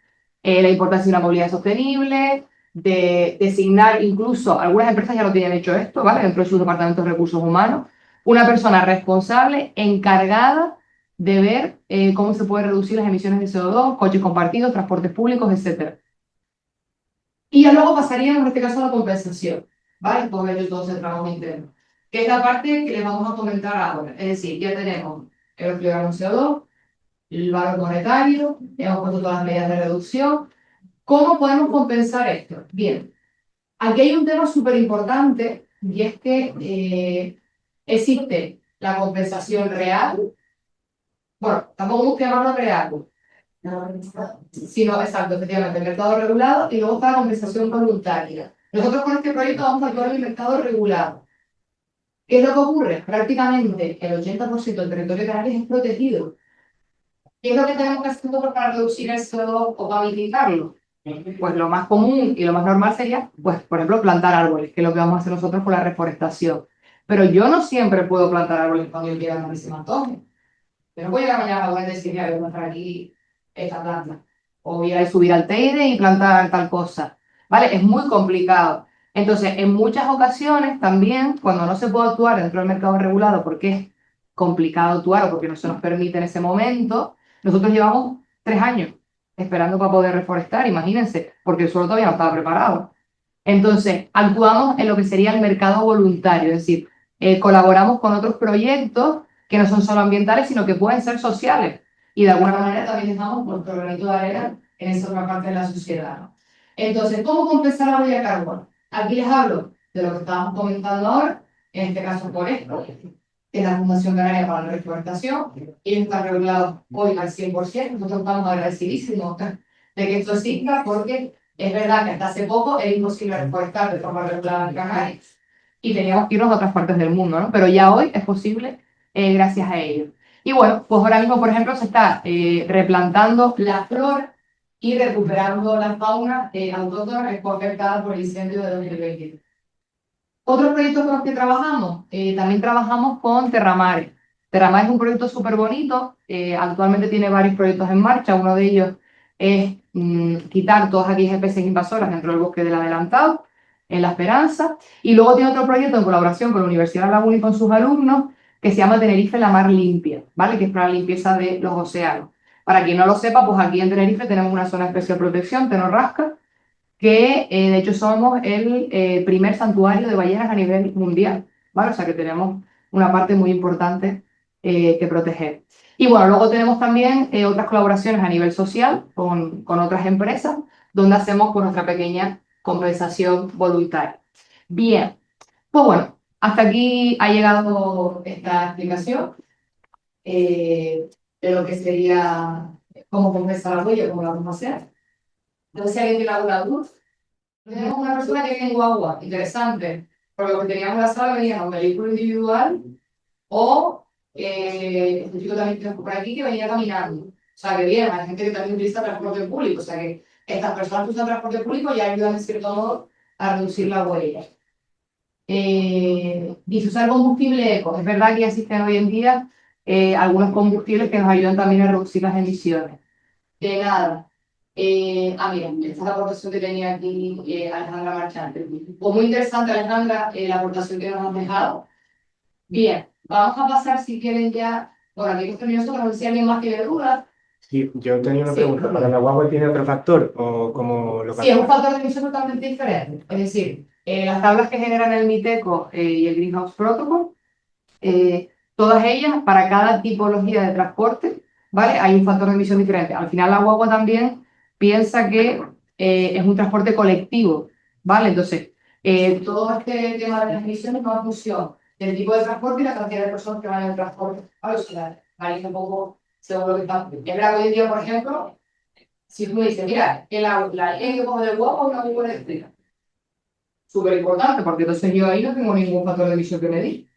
La importancia de una movilidad sostenible, de designar incluso, algunas empresas ya lo tienen hecho esto, ¿vale? Dentro de sus departamentos de recursos humanos, una persona responsable encargada de ver cómo se pueden reducir las emisiones de CO2, coches compartidos, transportes públicos, etcétera. Y ya luego pasaríamos en este caso a la compensación, ¿vale? Por ello todo ese trabajo interno, que es la parte que les vamos a comentar ahora. Es decir, ya tenemos el reflejo de CO2, el valor monetario, hemos puesto todas las medidas de reducción. ¿Cómo podemos compensar esto? Bien, aquí hay un tema súper importante y es que existe la compensación real, bueno, tampoco hemos que llamarlo real, sino, exacto, efectivamente, el mercado regulado y luego está la compensación voluntaria. Nosotros con este proyecto vamos a actuar en el mercado regulado. ¿Qué es lo que ocurre? Prácticamente el 80% del territorio de Canarias es protegido. ¿Qué es lo que tenemos que hacer nosotros para reducir el CO2 o para mitigarlo? Pues lo más común y lo más normal sería, pues, por ejemplo, plantar árboles, que es lo que vamos a hacer nosotros con la reforestación. Pero yo no siempre puedo plantar árboles cuando yo quiera, no se me antoje. Yo no voy a llegar mañana a la web y decir, mira, voy a plantar aquí esta planta. O voy a subir al Teide y plantar tal cosa. ¿Vale? Es muy complicado. Entonces, en muchas ocasiones también, cuando no se puede actuar dentro del mercado regulado porque es complicado actuar o porque no se nos permite en ese momento, nosotros llevamos 3 años esperando para poder reforestar, imagínense, porque el suelo todavía no estaba preparado. Entonces, actuamos en lo que sería el mercado voluntario, es decir, colaboramos con otros proyectos que no son solo ambientales, sino que pueden ser sociales. Y de alguna manera también dejamos nuestro granito de arena en esa otra parte de la sociedad, ¿no? Entonces, ¿cómo compensar la huella de carbono? Aquí les hablo de lo que estábamos comentando ahora, en este caso por esto, es la Fundación Canaria para la Reforestación, y está regulado hoy al 100%, nosotros estamos agradecidísimos de que esto exista, porque es verdad que hasta hace poco era imposible reforestar de forma regulada en Canarias, y teníamos que irnos a otras partes del mundo, ¿no? Pero ya hoy es posible gracias a ello. Y bueno, pues ahora mismo, por ejemplo, se está replantando la flora y recuperando la fauna autóctona que fue afectada por el incendio de 2020. Otros proyectos con los que trabajamos, también trabajamos con Terramare. Terramare es un proyecto súper bonito, actualmente tiene varios proyectos en marcha, uno de ellos es quitar todas aquellas especies invasoras dentro del bosque del adelantado, en La Esperanza, y luego tiene otro proyecto en colaboración con la Universidad de Laguna y con sus alumnos, que se llama Tenerife la Mar Limpia, ¿vale? Que es para la limpieza de los océanos. Para quien no lo sepa, pues aquí en Tenerife tenemos una zona de especial protección, Tenorrasca, que de hecho somos el primer santuario de ballenas a nivel mundial, ¿vale? O sea que tenemos una parte muy importante que proteger. Y bueno, luego tenemos también otras colaboraciones a nivel social con otras empresas, donde hacemos pues, nuestra pequeña compensación voluntaria. Bien, pues bueno, hasta aquí ha llegado esta explicación de lo que sería cómo compensar la huella, cómo la vamos a hacer. No sé si alguien tiene alguna duda. Tenemos una persona que viene en guagua, interesante, porque lo que teníamos en la sala venía un vehículo individual o este chico también que por aquí que venía caminando. O sea, que bien, hay gente que también utiliza transporte público, o sea que estas personas que usan transporte público ya ayudan en cierto modo a reducir la huella. Dice usar combustible eco. Es verdad que ya existen hoy en día algunos combustibles que nos ayudan también a reducir las emisiones. De nada. Mira, esta es la aportación que tenía aquí Alejandra Marchante. Pues muy interesante, Alejandra, la aportación que nos has dejado. Bien, vamos a pasar si quieren ya. Bueno, aquí hemos terminado nosotros, no sé si alguien más tiene dudas. Sí, yo tenía una Sí. pregunta. ¿Para la guagua tiene otro factor o como lo Sí, es un factor de emisión totalmente diferente. Es decir, las tablas que generan el MITECO y el Greenhouse Protocol, todas ellas, para cada tipología de transporte, ¿vale? Hay un factor de emisión diferente. Al final, la guagua también piensa que es un transporte colectivo, ¿vale? Entonces, todo este tema de las emisiones va en función del tipo de transporte y la cantidad de personas que van en el transporte. ¿Vale? O sea, varía un poco según lo que está. Es verdad que hoy en día, por ejemplo, si tú me dices, mira, la línea que coge del guagua es una muy buena eléctrica. Súper importante, porque entonces yo ahí no tengo ningún factor de emisión que medir.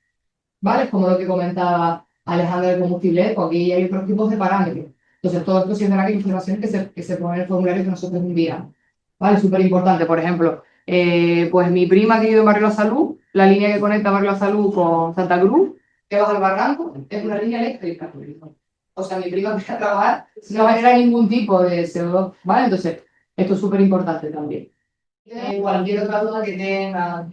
¿Vale? Es como lo que comentaba Alejandro del combustible eco, aquí hay otros tipos de parámetros. Entonces, todo esto sí es verdad que hay información que se pone en el formulario que nosotros enviamos. ¿Vale? Súper importante, por ejemplo, Pues mi prima que vive en Barrio La Salud, la línea que conecta Barrio La Salud con Santa Cruz, que baja el barranco, es una línea eléctrica. O sea, mi prima empieza a trabajar, no genera ningún tipo de CO2, ¿vale? Entonces, esto es súper importante también. Cualquier otra duda que tengan,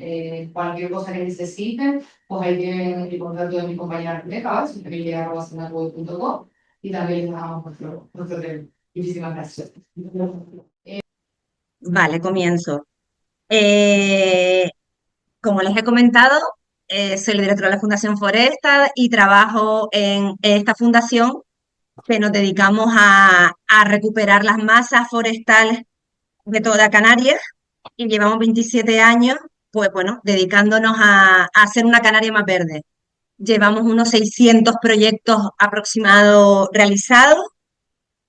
cualquier cosa que necesiten, pues ahí tienen el contacto de mi compañera Rebeca, ¿vale? Rebeca@senatweb.com, y también les dejamos nuestro tema. Muchísimas gracias. Vale, comienzo. Como les he comentado, soy la directora de la Fundación Foresta y trabajo en esta fundación que nos dedicamos a recuperar las masas forestales de toda Canarias y llevamos 27 años, pues bueno, dedicándonos a hacer una Canaria más verde. Llevamos unos 600 proyectos aproximados realizados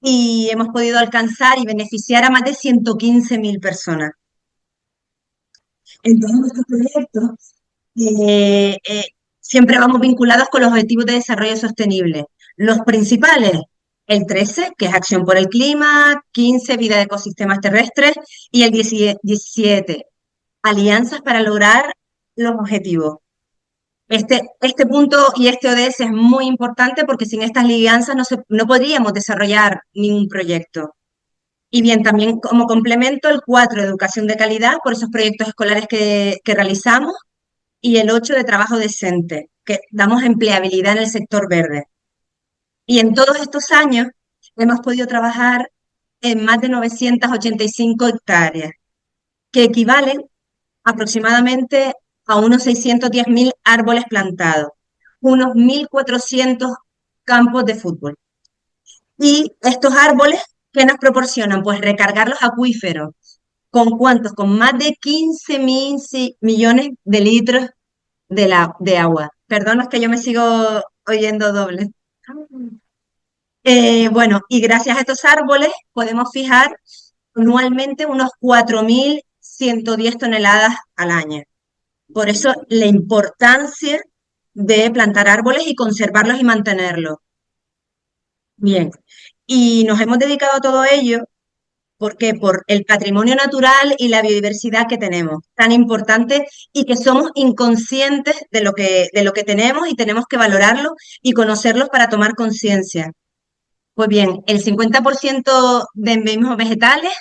y hemos podido alcanzar y beneficiar a más de 115.000 personas. En todos nuestros proyectos siempre vamos vinculados con los Objetivos de Desarrollo Sostenible. Los principales, el 13, que es Acción por el Clima, 15, Vida de Ecosistemas Terrestres, y el 17, Alianzas para lograr los objetivos. Este punto y este ODS es muy importante porque sin estas alianzas no podríamos desarrollar ningún proyecto. Y bien, también como complemento el 4, Educación de Calidad, por esos proyectos escolares que realizamos, y el 8, de Trabajo Decente, que damos empleabilidad en el sector verde. Y en todos estos años hemos podido trabajar en más de 985 hectáreas, que equivalen aproximadamente a unos 610.000 árboles plantados, unos 1.400 campos de fútbol. Y estos árboles, ¿qué nos proporcionan? Pues recargar los acuíferos. ¿Con cuántos? Con más de 15.000 millones de litros de agua. Perdón, es que yo me sigo oyendo doble. Bueno, y gracias a estos árboles podemos fijar anualmente unos 4.110 toneladas al año. Por eso la importancia de plantar árboles y conservarlos y mantenerlos. Bien, y nos hemos dedicado a todo ello porque por el patrimonio natural y la biodiversidad que tenemos, tan importante y que somos inconscientes de lo que tenemos y tenemos que valorarlo y conocerlos para tomar conciencia. Pues bien, el 50% de endemismos vegetales,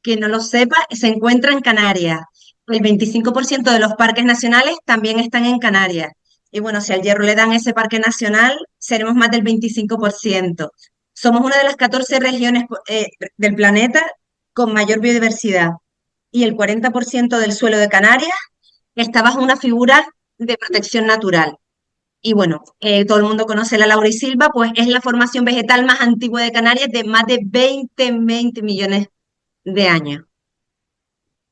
quien no lo sepa, se encuentra en Canarias. El 25% de los parques nacionales también están en Canarias. Y bueno, si al Hierro le dan ese parque nacional, seremos más del 25%. Somos una de las 14 regiones del planeta con mayor biodiversidad. Y el 40% del suelo de Canarias está bajo una figura de protección natural. Y bueno, todo el mundo conoce la laurisilva, pues es la formación vegetal más antigua de Canarias, de más de 20 millones de años.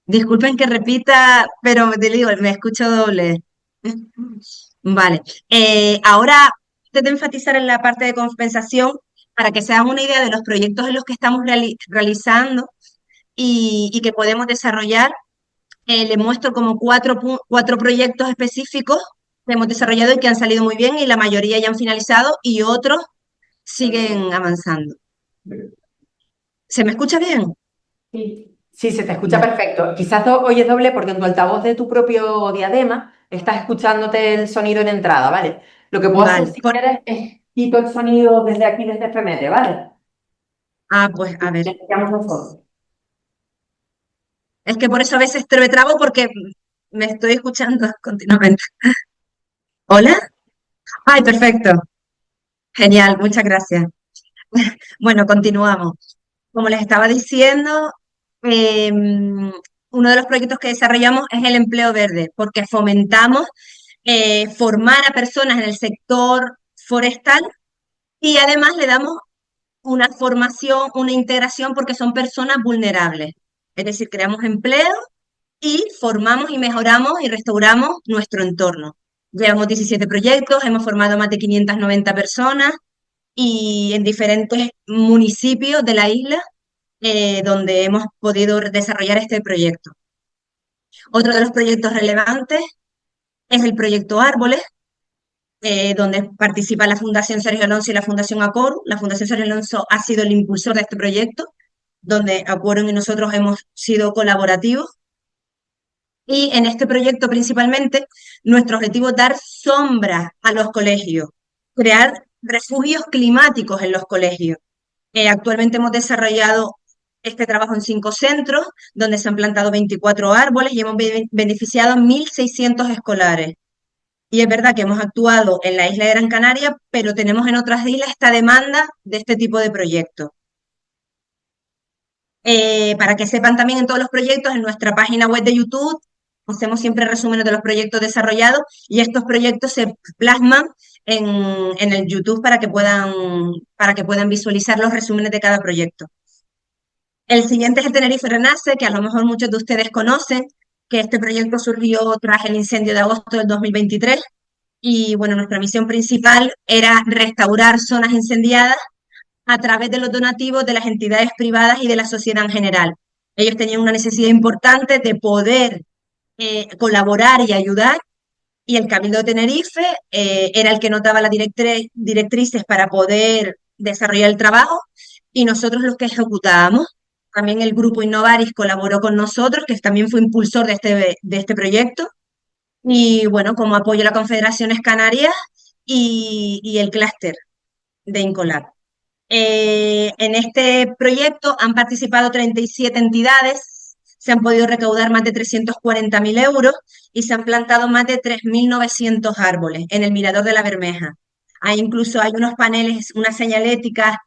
Disculpen que repita, pero te digo, me escucho doble. Vale. Ahora, antes de enfatizar en la parte de compensación, para que se hagan una idea de los proyectos en los que estamos realizando y que podemos desarrollar, les muestro como cuatro proyectos específicos que hemos desarrollado y que han salido muy bien, y la mayoría ya han finalizado y otros siguen avanzando. ¿Se me escucha bien? Sí, sí, se te escucha Vale. perfecto. Quizás oyes doble porque en tu altavoz de tu propio diadema estás escuchándote el sonido en entrada, ¿vale? Lo que puedo hacer Vale. si quieres es quito el sonido desde aquí, desde FMD, ¿vale? Pues a ver. Necesitamos nosotros. Es que por eso a veces me trabo porque me estoy escuchando continuamente. ¿Hola? Ay, perfecto. Genial, muchas gracias. Bueno, continuamos. Como les estaba diciendo, uno de los proyectos que desarrollamos es el empleo verde, porque fomentamos formar a personas en el sector forestal y además le damos una formación, una integración, porque son personas vulnerables. Es decir, creamos empleo y formamos y mejoramos y restauramos nuestro entorno. Llevamos 17 proyectos, hemos formado más de 590 personas y en diferentes municipios de la isla donde hemos podido desarrollar este proyecto. Otro de los proyectos relevantes es el proyecto Árboles, donde participa la Fundación Sergio Alonso y la Fundación Acoru. La Fundación Sergio Alonso ha sido el impulsor de este proyecto, donde Acoru y nosotros hemos sido colaborativos. Y en este proyecto principalmente, nuestro objetivo es dar sombra a los colegios, crear refugios climáticos en los colegios. Actualmente hemos desarrollado este trabajo en 5 centros, donde se han plantado 24 árboles y hemos beneficiado a 1.600 escolares. Y es verdad que hemos actuado en la isla de Gran Canaria, pero tenemos en otras islas esta demanda de este tipo de proyectos. Para que sepan también en todos los proyectos, en nuestra página web de YouTube, hacemos siempre resúmenes de los proyectos desarrollados y estos proyectos se plasman en el YouTube para que puedan visualizar los resúmenes de cada proyecto. El siguiente es el Tenerife Renace, que a lo mejor muchos de ustedes conocen, que este proyecto surgió tras el incendio de agosto del 2023 y bueno, nuestra misión principal era restaurar zonas incendiadas a través de los donativos de las entidades privadas y de la sociedad en general. Ellos tenían una necesidad importante de poder colaborar y ayudar, y el Cabildo de Tenerife era el que notaba las directrices para poder desarrollar el trabajo, y nosotros los que ejecutábamos. También el grupo Innovaris colaboró con nosotros, que también fue impulsor de este proyecto, y bueno, como apoyo a la Confederaciones Canarias y el clúster de Incolab. En este proyecto han participado 37 entidades, se han podido recaudar más de 340.000 euros y se han plantado más de 3.900 árboles en el Mirador de la Bermeja. Incluso hay unos paneles, unas señaléticas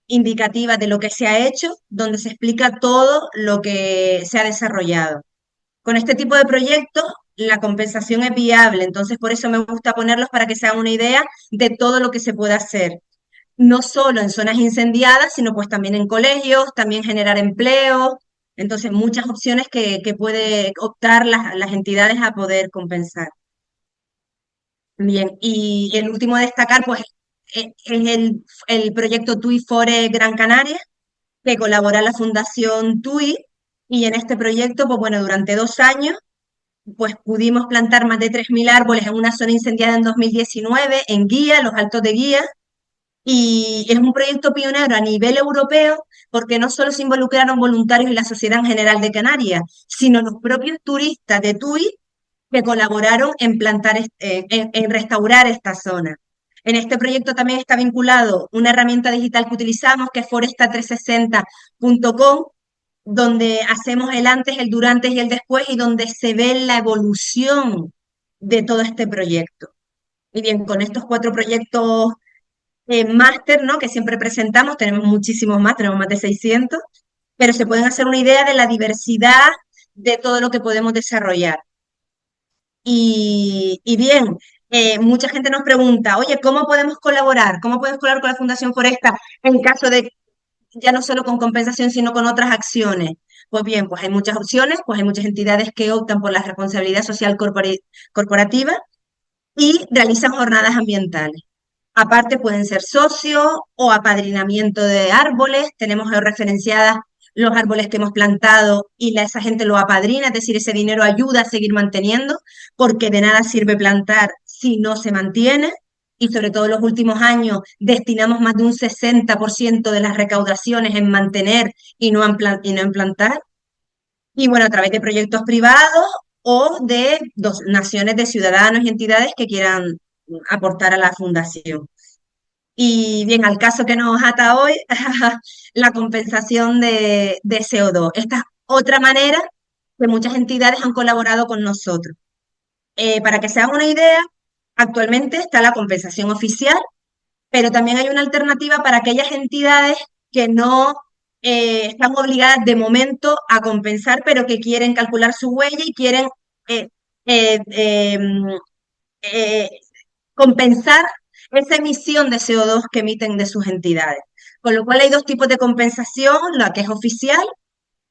indicativas de lo que se ha hecho, donde se explica todo lo que se ha desarrollado. Con este tipo de proyectos, la compensación es viable, entonces por eso me gusta ponerlos para que se hagan una idea de todo lo que se puede hacer. No solo en zonas incendiadas, sino pues también en colegios, también generar empleo. Entonces, muchas opciones que puede optar las entidades a poder compensar. Bien, y el último a destacar, pues, es el proyecto TUI Fore Gran Canaria, que colabora la Fundación TUI, y en este proyecto, pues bueno, durante 2 años, pues pudimos plantar más de 3.000 árboles en una zona incendiada en 2019, en Guía, los Altos de Guía, y es un proyecto pionero a nivel europeo porque no solo se involucraron voluntarios y la sociedad en general de Canarias, sino los propios turistas de TUI que colaboraron en en restaurar esta zona. En este proyecto también está vinculado una herramienta digital que utilizamos, que es foresta360.com, donde hacemos el antes, el durante y el después, y donde se ve la evolución de todo este proyecto. Y bien, con estos 4 proyectos máster, ¿no?, que siempre presentamos, tenemos muchísimos más, tenemos más de 600, pero se pueden hacer una idea de la diversidad de todo lo que podemos desarrollar. Y bien, mucha gente nos pregunta, oye, ¿cómo podemos colaborar? ¿Cómo podemos colaborar con la Fundación Foresta en caso de, ya no solo con compensación, sino con otras acciones? Pues bien, pues hay muchas opciones, pues hay muchas entidades que optan por la responsabilidad social corporativa y realizan jornadas ambientales. Aparte pueden ser socios o apadrinamiento de árboles. Tenemos referenciadas los árboles que hemos plantado y esa gente lo apadrina, es decir, ese dinero ayuda a seguir manteniendo, porque de nada sirve plantar si no se mantiene. Y sobre todo en los últimos años destinamos más de un 60% de las recaudaciones en mantener y no en plantar. Y bueno, a través de proyectos privados o de donaciones de ciudadanos y entidades que quieran aportar a la fundación. Y bien, al caso que nos ata hoy, la compensación de CO2. Esta es otra manera que muchas entidades han colaborado con nosotros. Para que se hagan una idea, actualmente está la compensación oficial, pero también hay una alternativa para aquellas entidades que no están obligadas de momento a compensar, pero que quieren calcular su huella y quieren eh, eh, em, eh, compensar esa emisión de CO2 que emiten de sus entidades. Con lo cual hay 2 tipos de compensación, la que es oficial,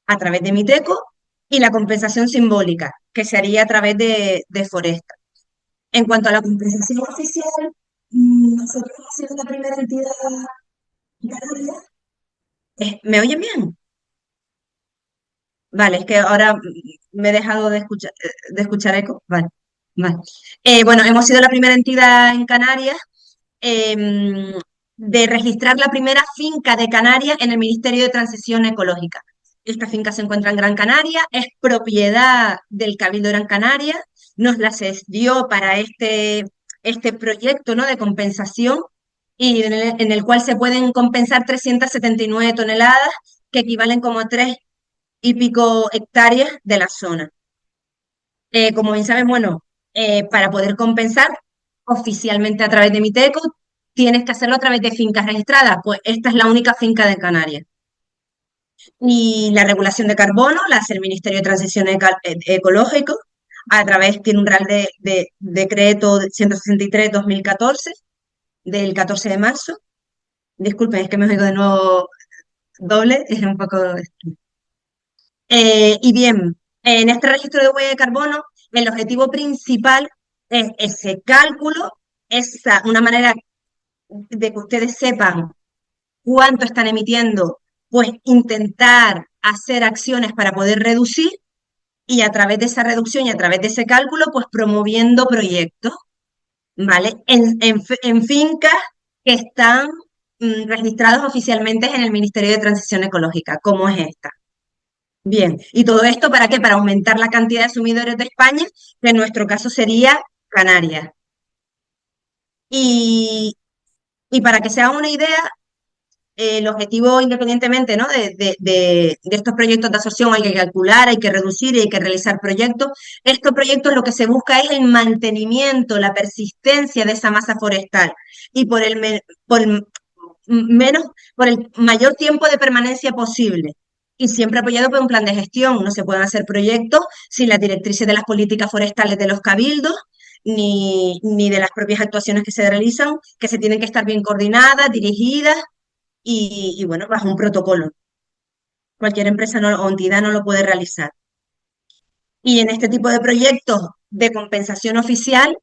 a través de Miteco, y la compensación simbólica, que se haría a través de Foresta. En cuanto a la compensación oficial, nosotros hemos sido la primera entidad canaria. ¿Me oyen bien? Vale, es que ahora me he dejado de escuchar eco. Vale, vale. Bueno, hemos sido la primera entidad en Canarias de registrar la primera finca de Canarias en el Ministerio de Transición Ecológica. Esta finca se encuentra en Gran Canaria, es propiedad del Cabildo de Gran Canaria, nos la cedió para este proyecto, ¿no?, de compensación y en el cual se pueden compensar 379 toneladas, que equivalen como a 3 y pico hectáreas de la zona. Como bien saben, bueno, para poder compensar oficialmente a través de Miteco, tienes que hacerlo a través de fincas registradas, pues esta es la única finca de Canarias. Y la regulación de carbono la hace el Ministerio de Transición Ecológico, a través, tiene un Real de Decreto 163/2014, del 14 de marzo. Disculpen, es que me oigo de nuevo doble, es un poco... y bien, en este registro de huella de carbono, el objetivo principal es ese cálculo, una manera de que ustedes sepan cuánto están emitiendo, pues intentar hacer acciones para poder reducir y a través de esa reducción y a través de ese cálculo, pues promoviendo proyectos, ¿vale? En fincas que están registrados oficialmente en el Ministerio de Transición Ecológica, como es esta. Bien, ¿y todo esto para qué? Para aumentar la cantidad de asumidores de España, que en nuestro caso sería Canarias. Y para que se hagan una idea, el objetivo, independientemente, ¿no?, de estos proyectos de absorción, hay que calcular, hay que reducir y hay que realizar proyectos. Estos proyectos lo que se busca es el mantenimiento, la persistencia de esa masa forestal y por el mayor tiempo de permanencia posible. Y siempre apoyado por un plan de gestión. No se pueden hacer proyectos sin las directrices de las políticas forestales de los cabildos, ni de las propias actuaciones que se realizan, que se tienen que estar bien coordinadas, dirigidas y bueno, bajo un protocolo. Cualquier empresa o entidad no lo puede realizar. Y en este tipo de proyectos de compensación oficial,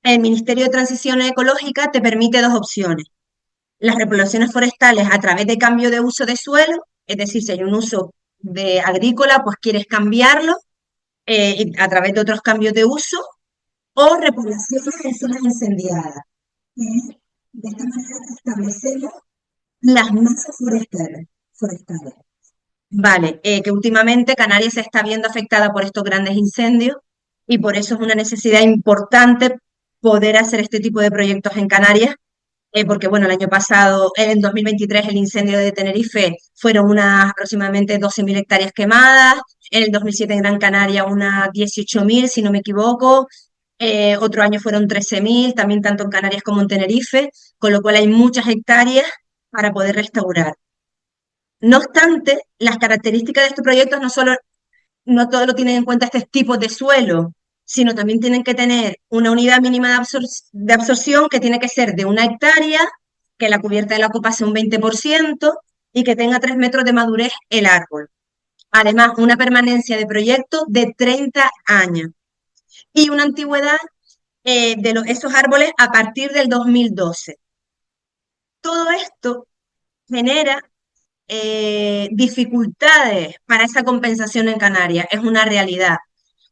el Ministerio de Transición Ecológica te permite dos opciones. Las repoblaciones forestales a través de cambio de uso de suelo, es decir, si hay un uso de agrícola, pues quieres cambiarlo a través de otros cambios de uso, o repoblaciones en zonas incendiadas. De esta manera establecemos las masas forestales. Vale, que últimamente Canarias se está viendo afectada por estos grandes incendios y por eso es una necesidad importante poder hacer este tipo de proyectos en Canarias, porque bueno, el año pasado, en 2023, el incendio de Tenerife fueron unas aproximadamente 12.000 hectáreas quemadas, en el 2007 en Gran Canaria unas 18.000, si no me equivoco, otro año fueron 13.000, también tanto en Canarias como en Tenerife, con lo cual hay muchas hectáreas para poder restaurar. No obstante, las características de estos proyectos no todo lo tienen en cuenta estos tipos de suelo, sino también tienen que tener una unidad mínima de absorción que tiene que ser de 1 hectárea, que la cubierta de la copa sea un 20% y que tenga 3 metros de madurez el árbol. Además, una permanencia de proyecto de 30 años y una antigüedad de esos árboles a partir del 2012. Todo esto genera dificultades para esa compensación en Canarias, es una realidad,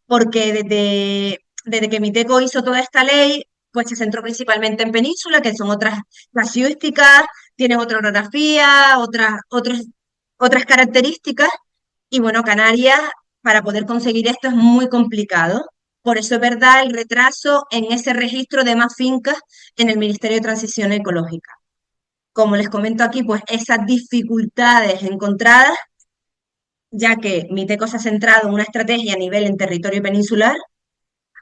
porque desde que Miteco hizo toda esta ley, pues se centró principalmente en península, que son otras casuísticas, tienen otra orografía, otras características, y bueno, Canarias, para poder conseguir esto es muy complicado. Por eso es verdad el retraso en ese registro de más fincas en el Ministerio de Transición Ecológica. Como les comento aquí, pues esas dificultades encontradas, ya que Miteco se ha centrado en una estrategia a nivel en territorio peninsular.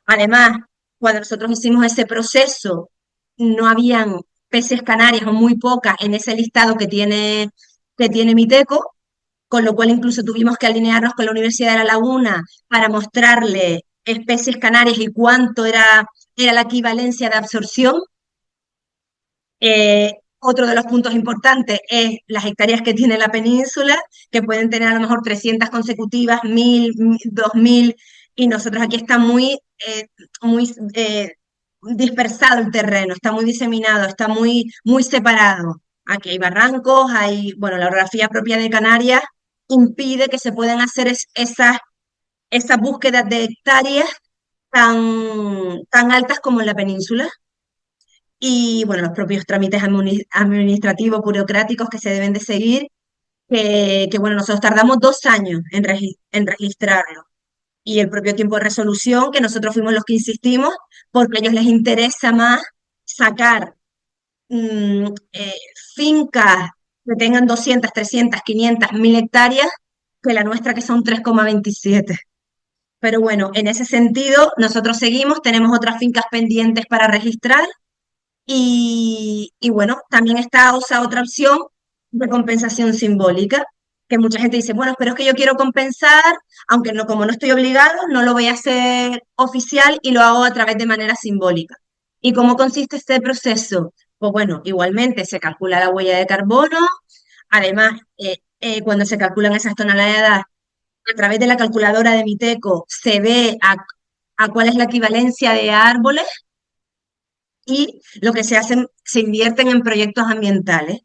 Además, cuando nosotros hicimos ese proceso, no habían especies canarias o muy pocas en ese listado que tiene Miteco, con lo cual incluso tuvimos que alinearnos con la Universidad de La Laguna para mostrarle especies canarias y cuánto era la equivalencia de absorción. Otro de los puntos importantes es las hectáreas que tiene la península, que pueden tener a lo mejor 300 consecutivas, 1.000, 2.000, y nosotros aquí está muy dispersado el terreno, está muy diseminado, está muy separado. Aquí hay barrancos, bueno, la orografía propia de Canarias impide que se puedan hacer esas búsquedas de hectáreas tan altas como en la península. Y bueno, los propios trámites administrativos, burocráticos que se deben de seguir que bueno, nosotros tardamos 2 años en registrarlo. Y el propio tiempo de resolución, que nosotros fuimos los que insistimos, porque a ellos les interesa más sacar mm, eh, fincas que tengan 200, 300, 500, 1000 hectáreas, que la nuestra que son 3,27. Pero bueno, en ese sentido, nosotros seguimos, tenemos otras fincas pendientes para registrar y bueno, también está otra opción de compensación simbólica, que mucha gente dice, bueno, pero es que yo quiero compensar, aunque no, como no estoy obligado, no lo voy a hacer oficial y lo hago a través de manera simbólica. ¿Y cómo consiste este proceso? Pues bueno, igualmente se calcula la huella de carbono, además, cuando se calculan esas toneladas, a través de la calculadora de Miteco se ve a cuál es la equivalencia de árboles y lo que se hacen, se invierten en proyectos ambientales.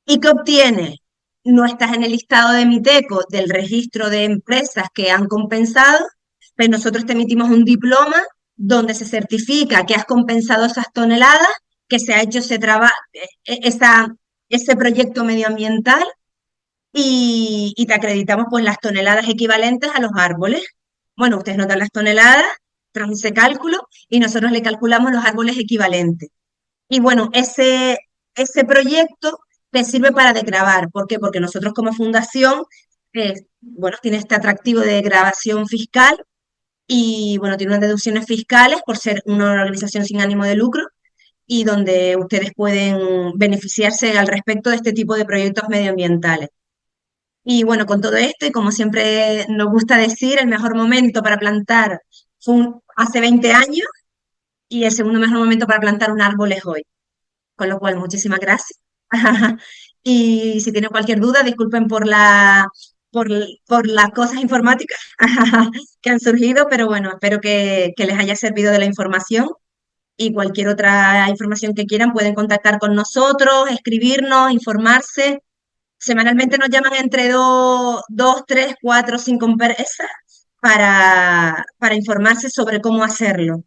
¿Y qué obtiene? No estás en el listado de Miteco del registro de empresas que han compensado, pero nosotros te emitimos un diploma donde se certifica que has compensado esas toneladas, que se ha hecho ese proyecto medioambiental y te acreditamos pues las toneladas equivalentes a los árboles. Bueno, ustedes nos dan las toneladas tras ese cálculo y nosotros le calculamos los árboles equivalentes. Y bueno, ese proyecto te sirve para desgravar. ¿Por qué? Porque nosotros como fundación, bueno, tiene este atractivo de grabación fiscal y bueno, tiene unas deducciones fiscales por ser una organización sin ánimo de lucro y donde ustedes pueden beneficiarse al respecto de este tipo de proyectos medioambientales. Y bueno, con todo esto, y como siempre nos gusta decir, el mejor momento para plantar fue hace 20 años y el segundo mejor momento para plantar un árbol es hoy. Con lo cual, muchísimas gracias. Y si tienen cualquier duda, disculpen por las cosas informáticas que han surgido, pero bueno, espero que les haya servido de la información y cualquier otra información que quieran pueden contactar con nosotros, escribirnos, informarse. Semanalmente nos llaman entre dos, tres, cuatro, cinco empresas para informarse sobre cómo hacerlo.